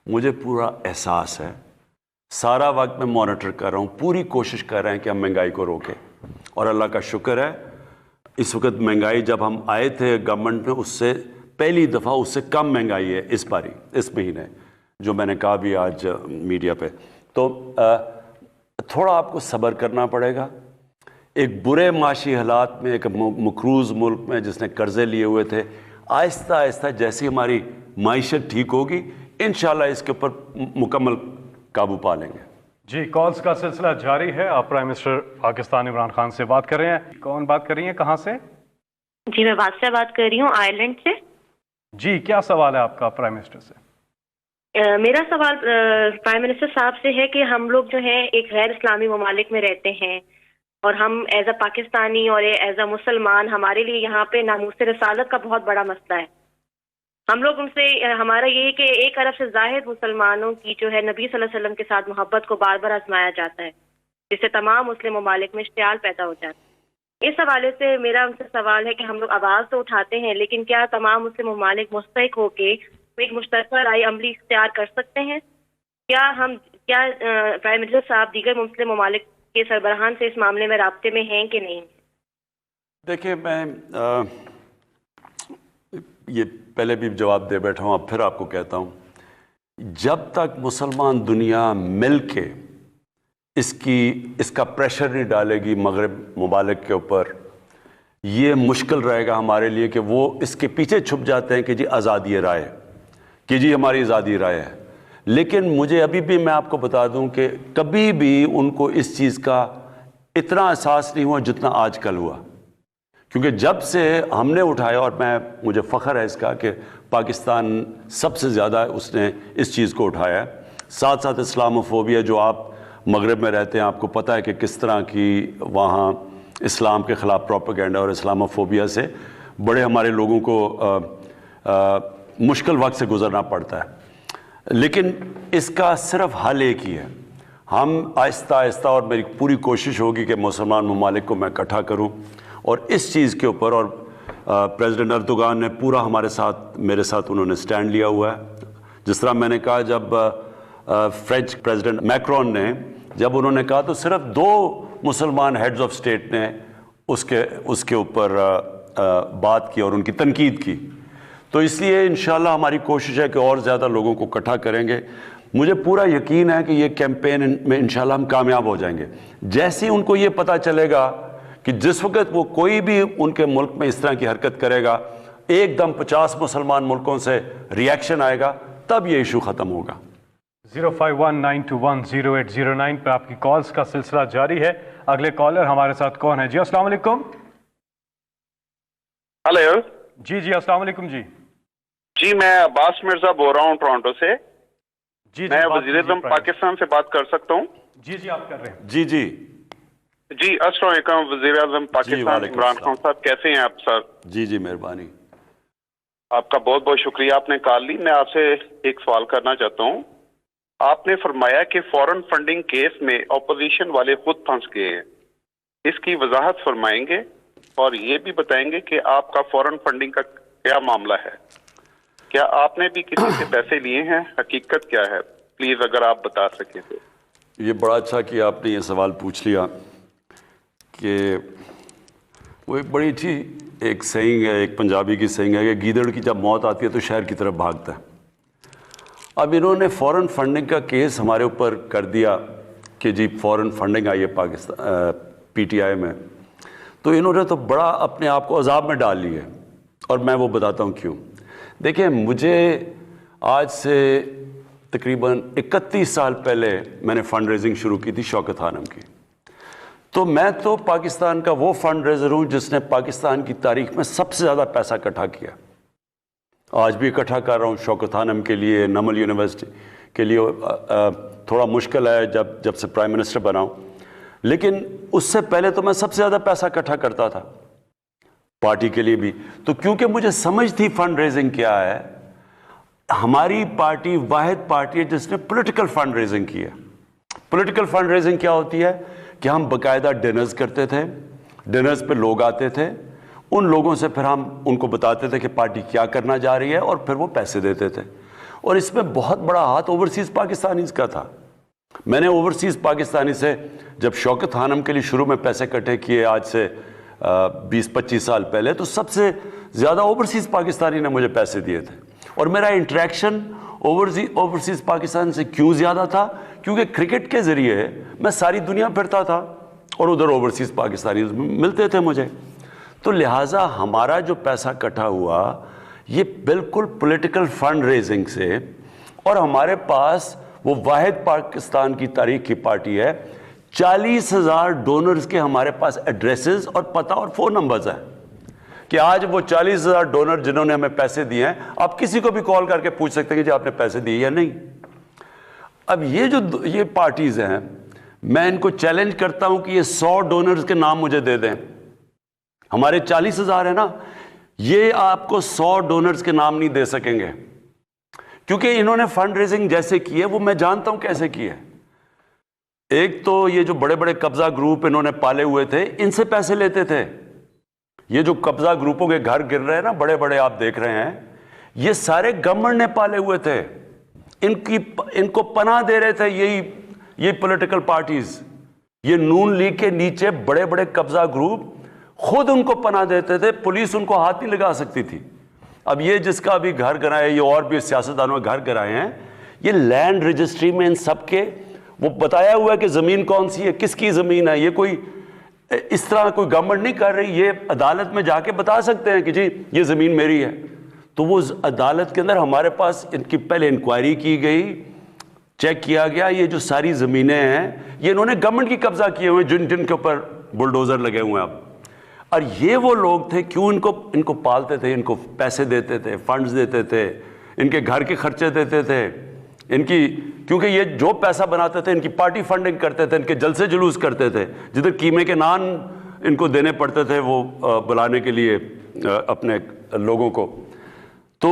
مجھے پورا احساس ہے، سارا وقت میں مانیٹر کر رہا ہوں، پوری کوشش کر رہے ہیں کہ ہم مہنگائی کو روکیں. اور اللہ کا شکر ہے اس وقت مہنگائی جب ہم آئے تھے گورنمنٹ میں اس سے پہلی دفعہ اس سے کم مہنگائی ہے اس باری اس مہینے، جو میں نے کہا بھی آج میڈیا پہ. تو تھوڑا آپ کو صبر کرنا پڑے گا. ایک برے معاشی حالات میں، ایک مقروض ملک میں جس نے قرضے لیے ہوئے تھے، آہستہ آہستہ جیسی ہماری معیشت ٹھیک ہوگی انشاءاللہ اس کے اوپر مکمل قابو پا لیں گے. جی، کالز کا سلسلہ جاری ہے. آپ پرائم منسٹر پاکستان عمران خان سے بات کر رہے ہیں. کون بات کر رہی ہیں، کہاں سے؟ جی میں بادشاہ بات کر رہی ہوں آئرلینڈ سے. جی، کیا سوال ہے آپ کا پرائم منسٹر سے؟ میرا سوال پرائم منسٹر صاحب سے ہے کہ ہم لوگ جو ہیں ایک غیر اسلامی ممالک میں رہتے ہیں اور ہم ایز اے پاکستانی اور ایز اے مسلمان ہمارے لیے یہاں پہ ناموس رسالت کا بہت بڑا مسئلہ ہے. ہم لوگ ان سے ہمارا یہ کہ 1 ارب سے زائد مسلمانوں کی جو ہے نبی صلی اللہ علیہ وسلم کے ساتھ محبت کو بار بار آزمایا جاتا ہے، جس سے تمام مسلم ممالک میں اشتعال پیدا ہو جاتا ہے. اس حوالے سے میرا ان سے سوال ہے کہ ہم لوگ آواز تو اٹھاتے ہیں، لیکن کیا تمام مسلم ممالک مستحق ہو کے ایک مشترکہ رائے عملی اختیار کر سکتے ہیں؟ کیا پرائم منسٹر صاحب دیگر مسلم ممالک کے سربراہان سے اس معاملے میں رابطے میں ہیں کہ نہیں؟ دیکھیں، میں یہ پہلے بھی جواب دے بیٹھا ہوں، اب پھر آپ کو کہتا ہوں، جب تک مسلمان دنیا مل کے اس کا پریشر نہیں ڈالے گی مغرب ممالک کے اوپر، یہ مشکل رہے گا ہمارے لیے کہ وہ اس کے پیچھے چھپ جاتے ہیں کہ جی آزادی رائے، کہ جی ہماری آزادی رائے ہے. لیکن مجھے ابھی بھی میں آپ کو بتا دوں کہ کبھی بھی ان کو اس چیز کا اتنا احساس نہیں ہوا جتنا آج کل ہوا، کیونکہ جب سے ہم نے اٹھایا، اور مجھے فخر ہے اس کا کہ پاکستان سب سے زیادہ اس نے اس چیز کو اٹھایا ہے. ساتھ ساتھ اسلاموفوبیا، جو آپ مغرب میں رہتے ہیں آپ کو پتہ ہے کہ کس طرح کی وہاں اسلام کے خلاف پروپیگنڈا اور اسلاموفوبیا سے بڑے ہمارے لوگوں کو مشکل وقت سے گزرنا پڑتا ہے. لیکن اس کا صرف حل ایک ہی ہے، ہم آہستہ آہستہ، اور میری پوری کوشش ہوگی کہ مسلمان ممالک کو میں اکٹھا کروں اور اس چیز کے اوپر، اور پریزیڈنٹ اردوغان نے پورا میرے ساتھ انہوں نے سٹینڈ لیا ہوا ہے. جس طرح میں نے کہا جب فرینچ پریزیڈنٹ میکرون نے جب انہوں نے کہا تو صرف 2 مسلمان ہیڈز آف اسٹیٹ نے اس کے اوپر بات کی اور ان کی تنقید کی. تو اس لیے انشاءاللہ ہماری کوشش ہے کہ اور زیادہ لوگوں کو اکٹھا کریں گے. مجھے پورا یقین ہے کہ یہ کیمپین میں انشاءاللہ ہم کامیاب ہو جائیں گے. جیسے ان کو یہ پتہ چلے گا کہ جس وقت وہ کوئی بھی ان کے ملک میں اس طرح کی حرکت کرے گا، ایک دم 50 مسلمان ملکوں سے ریاکشن آئے گا، تب یہ ایشو ختم ہوگا. 0519210809 پہ آپ کی کالز کا سلسلہ جاری ہے. اگلے کالر ہمارے ساتھ کون ہے؟ جی السلام علیکم. ہلو. جی السلام علیکم. جی میں عباس مرزا بول رہا ہوں ٹورانٹو سے. جی میں وزیر اعظم پاکستان سے بات کر سکتا ہوں؟ جی آپ کر رہے ہیں. جی السلام علیکم وزیر اعظم پاکستان عمران خان صاحب، کیسے ہیں آپ سر؟ جی مہربانی. آپ کا بہت بہت شکریہ، آپ نے کال لی. میں آپ سے ایک سوال کرنا چاہتا ہوں. آپ نے فرمایا کہ فورن فنڈنگ کیس میں اپوزیشن والے خود پھنس گئے ہیں، اس کی وضاحت فرمائیں گے اور یہ بھی بتائیں گے کہ آپ کا فورن فنڈنگ کا کیا معاملہ ہے؟ کیا آپ نے بھی کسی سے پیسے لیے ہیں؟ حقیقت کیا ہے؟ پلیز اگر آپ بتا سکیں تو. یہ بڑا اچھا کہ آپ نے یہ سوال پوچھ لیا کہ وہ ایک بڑی اچھی ایک سینگ ہے، ایک پنجابی کی سینگ ہے کہ گیدڑ کی جب موت آتی ہے تو شہر کی طرف بھاگتا ہے. اب انہوں نے فورن فنڈنگ کا کیس ہمارے اوپر کر دیا کہ جی فورن فنڈنگ آئی ہے پاکستان پی ٹی آئی میں، تو انہوں نے تو بڑا اپنے آپ کو عذاب میں ڈال لی ہے، اور میں وہ بتاتا ہوں کیوں. دیکھیں، مجھے آج سے تقریباً 31 سال پہلے میں نے فنڈ ریزنگ شروع کی تھی شوکت خانم کی. تو میں تو پاکستان کا وہ فنڈ ریزر ہوں جس نے پاکستان کی تاریخ میں سب سے زیادہ پیسہ اکٹھا کیا. آج بھی اکٹھا کر رہا ہوں شوکت خانم کے لیے، نمل یونیورسٹی کے لیے. تھوڑا مشکل ہے جب سے پرائم منسٹر بنا ہوں، لیکن اس سے پہلے تو میں سب سے زیادہ پیسہ اکٹھا کرتا تھا پارٹی کے لیے بھی. تو کیونکہ مجھے سمجھ تھی فنڈ ریزنگ کیا ہے، ہماری پارٹی واحد پارٹی ہے جس نے پولیٹیکل فنڈ ریزنگ کی ہے. پولیٹیکل فنڈ ریزنگ کیا ہوتی ہے کہ ہم باقاعدہ ڈنرز کرتے تھے، ڈنرز پہ لوگ آتے تھے، ان لوگوں سے پھر ہم ان کو بتاتے تھے کہ پارٹی کیا کرنا جا رہی ہے، اور پھر وہ پیسے دیتے تھے. اور اس میں بہت بڑا ہاتھ اوورسیز پاکستانیز کا تھا. میں نے اوورسیز پاکستانی سے جب شوکت خانم کے لیے شروع میں پیسے اکٹھے کیے آج سے 20-25 سال پہلے، تو سب سے زیادہ اوورسیز پاکستانی نے مجھے پیسے دیے تھے. اور میرا انٹریکشن اوورسیز پاکستان سے کیوں زیادہ تھا؟ کیونکہ کرکٹ کے ذریعے میں ساری دنیا پھرتا تھا اور ادھر اوورسیز پاکستانی ملتے تھے مجھے. تو لہٰذا ہمارا جو پیسہ اکٹھا ہوا یہ بالکل پولیٹیکل فنڈ ریزنگ سے، اور ہمارے پاس وہ واحد پاکستان کی تاریخ کی پارٹی ہے، 40,000 ڈونرز کے ہمارے پاس ایڈریسز اور پتہ اور فون نمبرز ہیں کہ آج وہ 40,000 ڈونر جنہوں نے ہمیں پیسے دیے ہیں، آپ کسی کو بھی کال کر کے پوچھ سکتے ہیں کہ جی آپ نے پیسے دیے یا نہیں. اب یہ پارٹیز ہیں، میں ان کو چیلنج کرتا ہوں کہ یہ 100 ڈونرز کے نام مجھے دے دیں. ہمارے 40,000 ہیں نا، یہ آپ کو 100 ڈونرز کے نام نہیں دے سکیں گے، کیونکہ انہوں نے فنڈ ریزنگ جیسے کی ہے وہ میں جانتا ہوں کیسے کی ہے. ایک تو یہ جو بڑے بڑے قبضہ گروپ انہوں نے پالے ہوئے تھے، ان سے پیسے لیتے تھے. یہ جو قبضہ گروپوں کے گھر گر رہے ہیں نا بڑے بڑے، آپ دیکھ رہے ہیں، یہ سارے گورنمنٹ نے پالے ہوئے تھے. ان کو پناہ دے رہے تھے یہی پولیٹیکل پارٹیز. یہ نون لیگ کے نیچے بڑے بڑے قبضہ گروپ خود ان کو پناہ دیتے تھے، پولیس ان کو ہاتھ نہیں لگا سکتی تھی. اب یہ جس کا بھی گھر گرائے، یہ اور بھی سیاستدانوں کے گھر گرائے ہیں، یہ لینڈ رجسٹری میں ان سب کے وہ بتایا ہوا ہے کہ زمین کون سی ہے، کس کی زمین ہے. یہ کوئی اس طرح کوئی گورنمنٹ نہیں کر رہی، یہ عدالت میں جا کے بتا سکتے ہیں کہ جی یہ زمین میری ہے. تو وہ عدالت کے اندر ہمارے پاس ان کی پہلے انکوائری کی گئی، چیک کیا گیا یہ جو ساری زمینیں ہیں یہ انہوں نے گورنمنٹ کی قبضہ کیے ہوئے ہیں، جن کے اوپر بلڈوزر لگے ہوئے ہیں اب. اور یہ وہ لوگ تھے، کیوں ان کو پالتے تھے، ان کو پیسے دیتے تھے، فنڈز دیتے تھے، ان کے گھر کے خرچے دیتے تھے، کیونکہ یہ جو پیسہ بناتے تھے ان کی پارٹی فنڈنگ کرتے تھے، ان کے جلسے جلوس کرتے تھے، جدھر قیمے کے نان ان کو دینے پڑتے تھے وہ بلانے کے لیے اپنے لوگوں کو. تو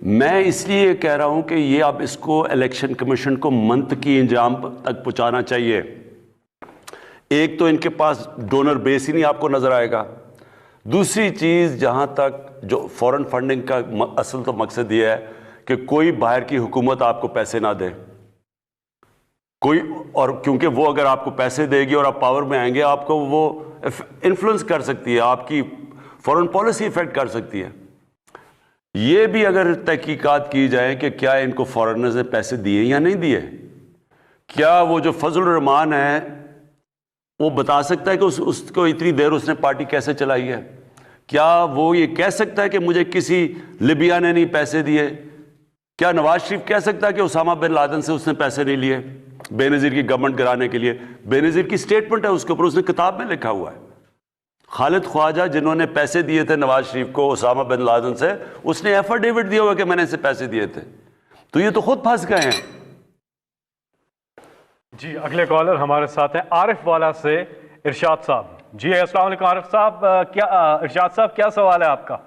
میں اس لیے کہہ رہا ہوں کہ یہ اب اس کو الیکشن کمیشن کو منطقی انجام تک پہنچانا چاہیے. ایک تو ان کے پاس ڈونر بیس ہی نہیں آپ کو نظر آئے گا. دوسری چیز، جہاں تک جو فورن فنڈنگ کا اصل تو مقصد یہ ہے کہ کوئی باہر کی حکومت آپ کو پیسے نہ دے اور کیونکہ وہ اگر آپ کو پیسے دے گی اور آپ پاور میں آئیں گے، آپ کو وہ انفلوئنس کر سکتی ہے، آپ کی فورن پالیسی افیکٹ کر سکتی ہے. یہ بھی اگر تحقیقات کی جائے کہ کیا ان کو فارنرز نے پیسے دیے یا نہیں دیے. کیا وہ جو فضل الرحمان ہے وہ بتا سکتا ہے کہ اس کو اتنی دیر اس نے پارٹی کیسے چلائی ہے؟ کیا وہ یہ کہہ سکتا ہے کہ مجھے کسی لیبیا نے نہیں پیسے دیے؟ کیا نواز شریف کہہ سکتا ہے کہ اسامہ بن لادن سے اس نے پیسے نہیں لیے بے نظیر کی گورنمنٹ گرانے کے لیے؟ بے نظیر کی سٹیٹمنٹ ہے اس کے اوپر، اس نے کتاب میں لکھا ہوا ہے. خالد خواجہ جنہوں نے پیسے دیے تھے نواز شریف کو اسامہ بن لادن سے، اس نے ایفیڈیوٹ دیا ہوا کہ میں نے اسے پیسے دیے تھے. تو یہ تو خود پھنس گئے ہیں. جی اگلے کالر ہمارے ساتھ ہیں عارف والا سے ارشاد صاحب. جی السلام علیکم عارف صاحب. ارشاد صاحب کیا سوال ہے آپ کا؟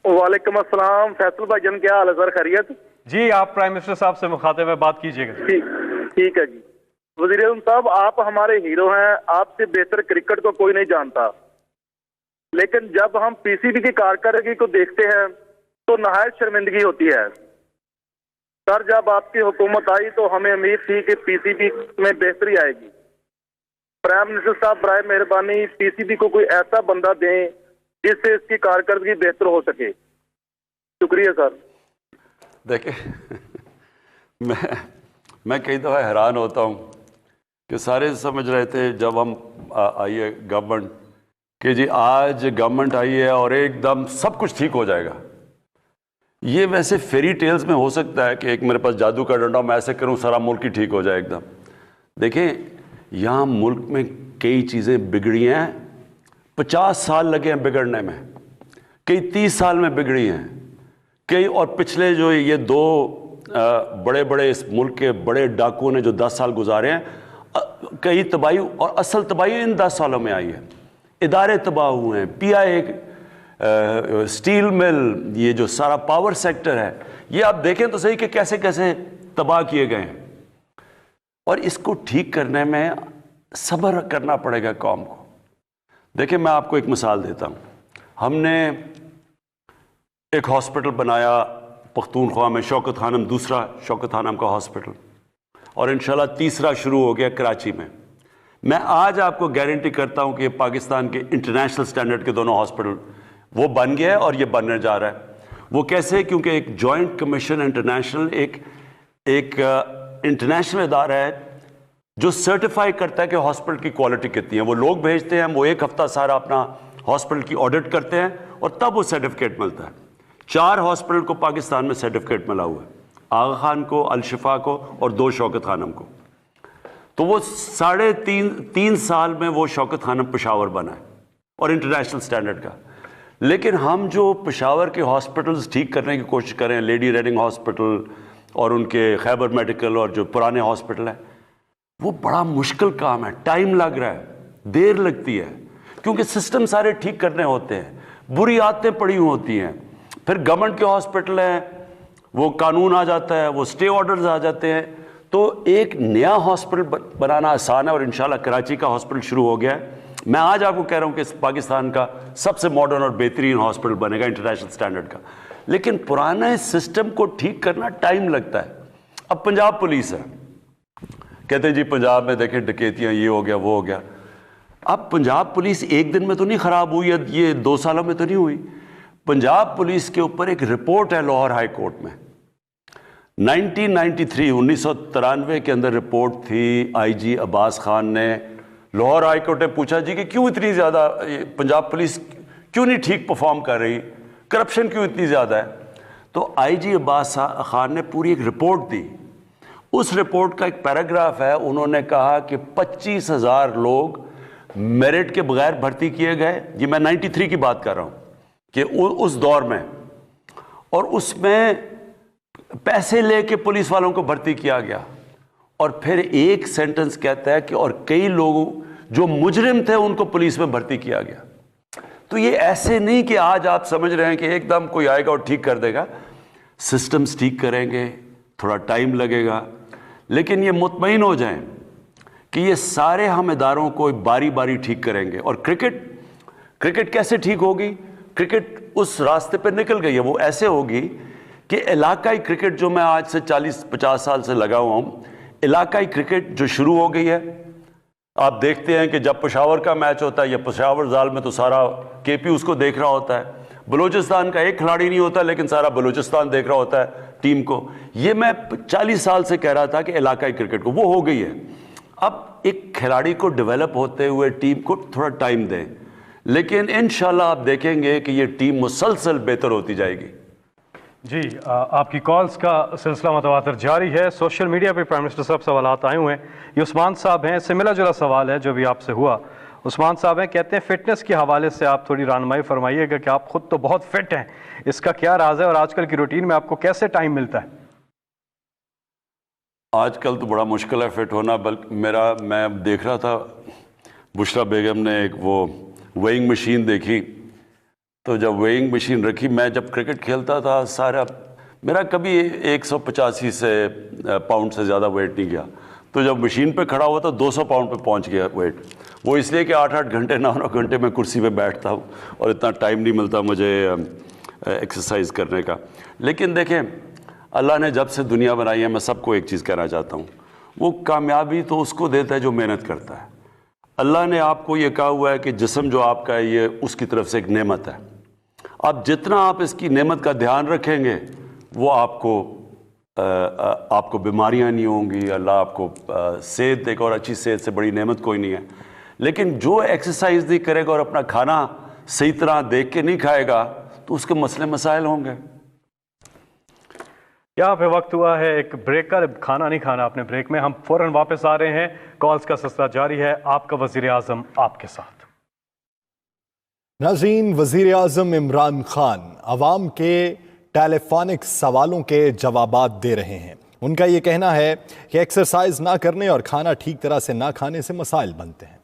وعلیکم السلام فیصل بھائی جان، کیا حال ہے سر؟ خیریت؟ جی آپ پرائم منسٹر صاحب سے مخاطب ہے، بات کیجیے گا. ٹھیک ہے جی. وزیر اعظم صاحب، آپ ہمارے ہیرو ہیں، آپ سے بہتر کرکٹ کو کوئی نہیں جانتا، لیکن جب ہم پی سی بی کی کارکردگی کو دیکھتے ہیں تو نہایت شرمندگی ہوتی ہے. سر جب آپ کی حکومت آئی تو ہمیں امید تھی کہ پی سی بی میں بہتری آئے گی. پرائم منسٹر صاحب برائے مہربانی پی سی بی کو کوئی ایسا بندہ دیں جس سے اس کی کارکردگی بہتر ہو سکے. شکریہ سر. دیکھیں میں کئی دفعہ حیران ہوتا ہوں کہ سارے سمجھ رہے تھے جب ہم آئی ہے گورنمنٹ کہ جی آج گورنمنٹ آئی ہے اور ایک دم سب کچھ ٹھیک ہو جائے گا. یہ ویسے فیری ٹیلز میں ہو سکتا ہے کہ ایک میرے پاس جادو کا ڈنڈا، میں ایسے کروں سارا ملک ہی ٹھیک ہو جائے ایک دم. دیکھیں یہاں ملک میں کئی چیزیں بگڑی ہیں، 50 سال لگے ہیں بگڑنے میں، کئی 30 سال میں بگڑی ہیں کئی. اور پچھلے جو یہ 2 بڑے بڑے اس ملک کے بڑے ڈاکوؤں نے جو 10 سال گزارے ہیں، کئی تباہی اور اصل تباہی ان 10 سالوں میں آئی ہے. ادارے تباہ ہوئے ہیں، پی آئی اے، اسٹیل مل، یہ جو سارا پاور سیکٹر ہے، یہ آپ دیکھیں تو صحیح کہ کیسے کیسے تباہ کیے گئے ہیں. اور اس کو ٹھیک کرنے میں صبر کرنا پڑے گا قوم کو. دیکھیں میں آپ کو ایک مثال دیتا ہوں. ہم نے ایک ہاسپٹل بنایا پختونخوا میں، شوکت خانم، دوسرا شوکت خانم کا ہاسپٹل، اور انشاءاللہ تیسرا شروع ہو گیا کراچی میں. میں آج آپ کو گارنٹی کرتا ہوں کہ پاکستان کے انٹرنیشنل سٹینڈرڈ کے دونوں ہاسپٹل وہ بن گیا ہے اور یہ بننے جا رہا ہے. وہ کیسے؟ کیونکہ ایک جوائنٹ کمیشن انٹرنیشنل ایک انٹرنیشنل ادارہ ہے جو سرٹیفائی کرتا ہے کہ ہاسپٹل کی کوالٹی کتنی ہے. وہ لوگ بھیجتے ہیں, وہ ایک ہفتہ سارا اپنا ہاسپٹل کی آڈٹ کرتے ہیں اور تب وہ سرٹیفکیٹ ملتا ہے. 4 ہاسپٹل کو پاکستان میں سرٹیفکیٹ ملا ہوا ہے, آغا خان کو, الشفا کو اور 2 شوکت خانم کو. تو وہ 3.5 سال میں وہ شوکت خانم پشاور بنا ہے اور انٹرنیشنل سٹینڈرڈ کا. لیکن ہم جو پشاور کے ہاسپٹلز ٹھیک کرنے کی کوشش کریں, لیڈی ریڈنگ ہاسپٹل اور ان کے خیبر میڈیکل اور جو پرانے ہاسپٹل ہیں, وہ بڑا مشکل کام ہے, ٹائم لگ رہا ہے, دیر لگتی ہے, کیونکہ سسٹم سارے ٹھیک کرنے ہوتے ہیں, بری عادتیں پڑی ہوتی ہیں. پھر گورنمنٹ کے ہاسپٹل ہیں, وہ قانون آ جاتا ہے, وہ سٹے آرڈرز آ جاتے ہیں. تو ایک نیا ہاسپٹل بنانا آسان ہے اور انشاءاللہ کراچی کا ہاسپٹل شروع ہو گیا ہے. میں آج آپ کو کہہ رہا ہوں کہ پاکستان کا سب سے ماڈرن اور بہترین ہاسپٹل بنے گا انٹرنیشنل سٹینڈرڈ کا. لیکن پرانے سسٹم کو ٹھیک کرنا ٹائم لگتا ہے. اب پنجاب پولیس ہے, کہتے ہیں جی پنجاب میں دیکھیں ڈکیتیاں, یہ ہو گیا وہ ہو گیا. اب پنجاب پولیس ایک دن میں تو نہیں خراب ہوئی, یہ 2 سالوں میں تو نہیں ہوئی. پنجاب پولیس کے اوپر ایک رپورٹ ہے لاہور ہائی کورٹ میں 1993 کے اندر رپورٹ تھی. آئی جی عباس خان نے لاہور ہائی کورٹ نے پوچھا جی کہ کیوں اتنی زیادہ پنجاب پولیس کیوں نہیں ٹھیک پرفارم کر رہی, کرپشن کیوں اتنی زیادہ ہے. تو آئی جی عباس خان نے پوری ایک رپورٹ دی. اس رپورٹ کا ایک پیراگراف ہے, انہوں نے کہا کہ 25,000 لوگ میرٹ کے بغیر بھرتی کیے گئے. یہ میں 93 کی بات کر رہا ہوں کہ اس دور میں, اور اس میں پیسے لے کے پولیس والوں کو بھرتی کیا گیا. اور پھر ایک سینٹنس کہتا ہے کہ اور کئی لوگ جو مجرم تھے ان کو پولیس میں بھرتی کیا گیا. تو یہ ایسے نہیں کہ آج آپ سمجھ رہے ہیں کہ ایک دم کوئی آئے گا اور ٹھیک کر دے گا. سسٹمز ٹھیک کریں گے, تھوڑا ٹائم لگے گا, لیکن یہ مطمئن ہو جائیں کہ یہ سارے ہم اداروں کو باری باری ٹھیک کریں گے. اور کرکٹ کیسے ٹھیک ہوگی؟ کرکٹ اس راستے پہ نکل گئی ہے. وہ ایسے ہوگی کہ علاقائی کرکٹ جو میں آج سے 40-50 سال سے لگا ہوا ہوں, علاقائی کرکٹ جو شروع ہو گئی ہے, آپ دیکھتے ہیں کہ جب پشاور کا میچ ہوتا ہے یا پشاور زال میں تو سارا کے پی اس کو دیکھ رہا ہوتا ہے. بلوچستان کا ایک کھلاڑی نہیں ہوتا لیکن سارا بلوچستان دیکھ رہا ہوتا ہے ٹیم کو. یہ میں 40 سال سے کہہ رہا تھا کہ علاقائی کرکٹ کو, وہ ہو گئی ہے. اب ایک کھلاڑی کو ڈیولپ ہوتے ہوئے ٹیم کو تھوڑا ٹائم دیں, لیکن انشاءاللہ آپ دیکھیں گے کہ یہ ٹیم مسلسل بہتر ہوتی جائے گی. جی, آپ کی کالز کا سلسلہ متواتر جاری ہے. سوشل میڈیا پہ پرائم منسٹر صاحب سوالات آئے ہوئے ہیں. یہ عثمان صاحب ہیں, اس سے ملا جلا سوال ہے جو بھی آپ سے ہوا. عثمان صاحب ہیں, کہتے ہیں فٹنس کے حوالے سے آپ تھوڑی رہنمائی فرمائیے گا کہ آپ خود تو بہت فٹ ہیں, اس کا کیا راز ہے اور آج کل کی روٹین میں آپ کو کیسے ٹائم ملتا ہے؟ آج کل تو بڑا مشکل ہے فٹ ہونا. بلکہ میں دیکھ رہا تھا بشرا بیگم نے ایک وہ ویئنگ مشین دیکھی, تو جب ویئنگ مشین رکھی, میں جب کرکٹ کھیلتا تھا سارا میرا کبھی 185 پاؤنڈ سے زیادہ ویٹ نہیں گیا. تو جب مشین پہ کھڑا ہوا تو 200 پاؤنڈ پہ پہنچ گیا ویٹ. وہ اس لیے کہ 8-8 گھنٹے 9 گھنٹے میں کرسی پہ بیٹھتا ہوں اور اتنا ٹائم نہیں ملتا مجھے ایکسرسائز کرنے کا. لیکن دیکھیں, اللہ نے جب سے دنیا بنائی ہے, میں سب کو ایک چیز کہنا چاہتا ہوں, وہ کامیابی تو اس کو دیتا ہے جو محنت کرتا ہے. اللہ نے آپ کو یہ کہا ہوا ہے کہ جسم جو آپ کا ہے یہ اس کی طرف سے ایک نعمت ہے. اب جتنا آپ اس کی نعمت کا دھیان رکھیں گے وہ آپ کو بیماریاں نہیں ہوں گی. اللہ آپ کو صحت دے گا, اور اچھی صحت سے بڑی نعمت کوئی نہیں ہے. لیکن جو ایکسرسائز نہیں کرے گا اور اپنا کھانا صحیح طرح دیکھ کے نہیں کھائے گا تو اس کے مسئلے مسائل ہوں گے. یہاں پہ وقت ہوا ہے ایک بریک کا. کھانا نہیں کھانا اپنے بریک میں, ہم فوراً واپس آ رہے ہیں. کالز کا سلسلہ جاری ہے. آپ کا وزیر اعظم آپ کے ساتھ. ناظرین, وزیر اعظم عمران خان عوام کے ٹیلی فونک سوالوں کے جوابات دے رہے ہیں. ان کا یہ کہنا ہے کہ ایکسرسائز نہ کرنے اور کھانا ٹھیک طرح سے نہ کھانے سے مسائل بنتے ہیں.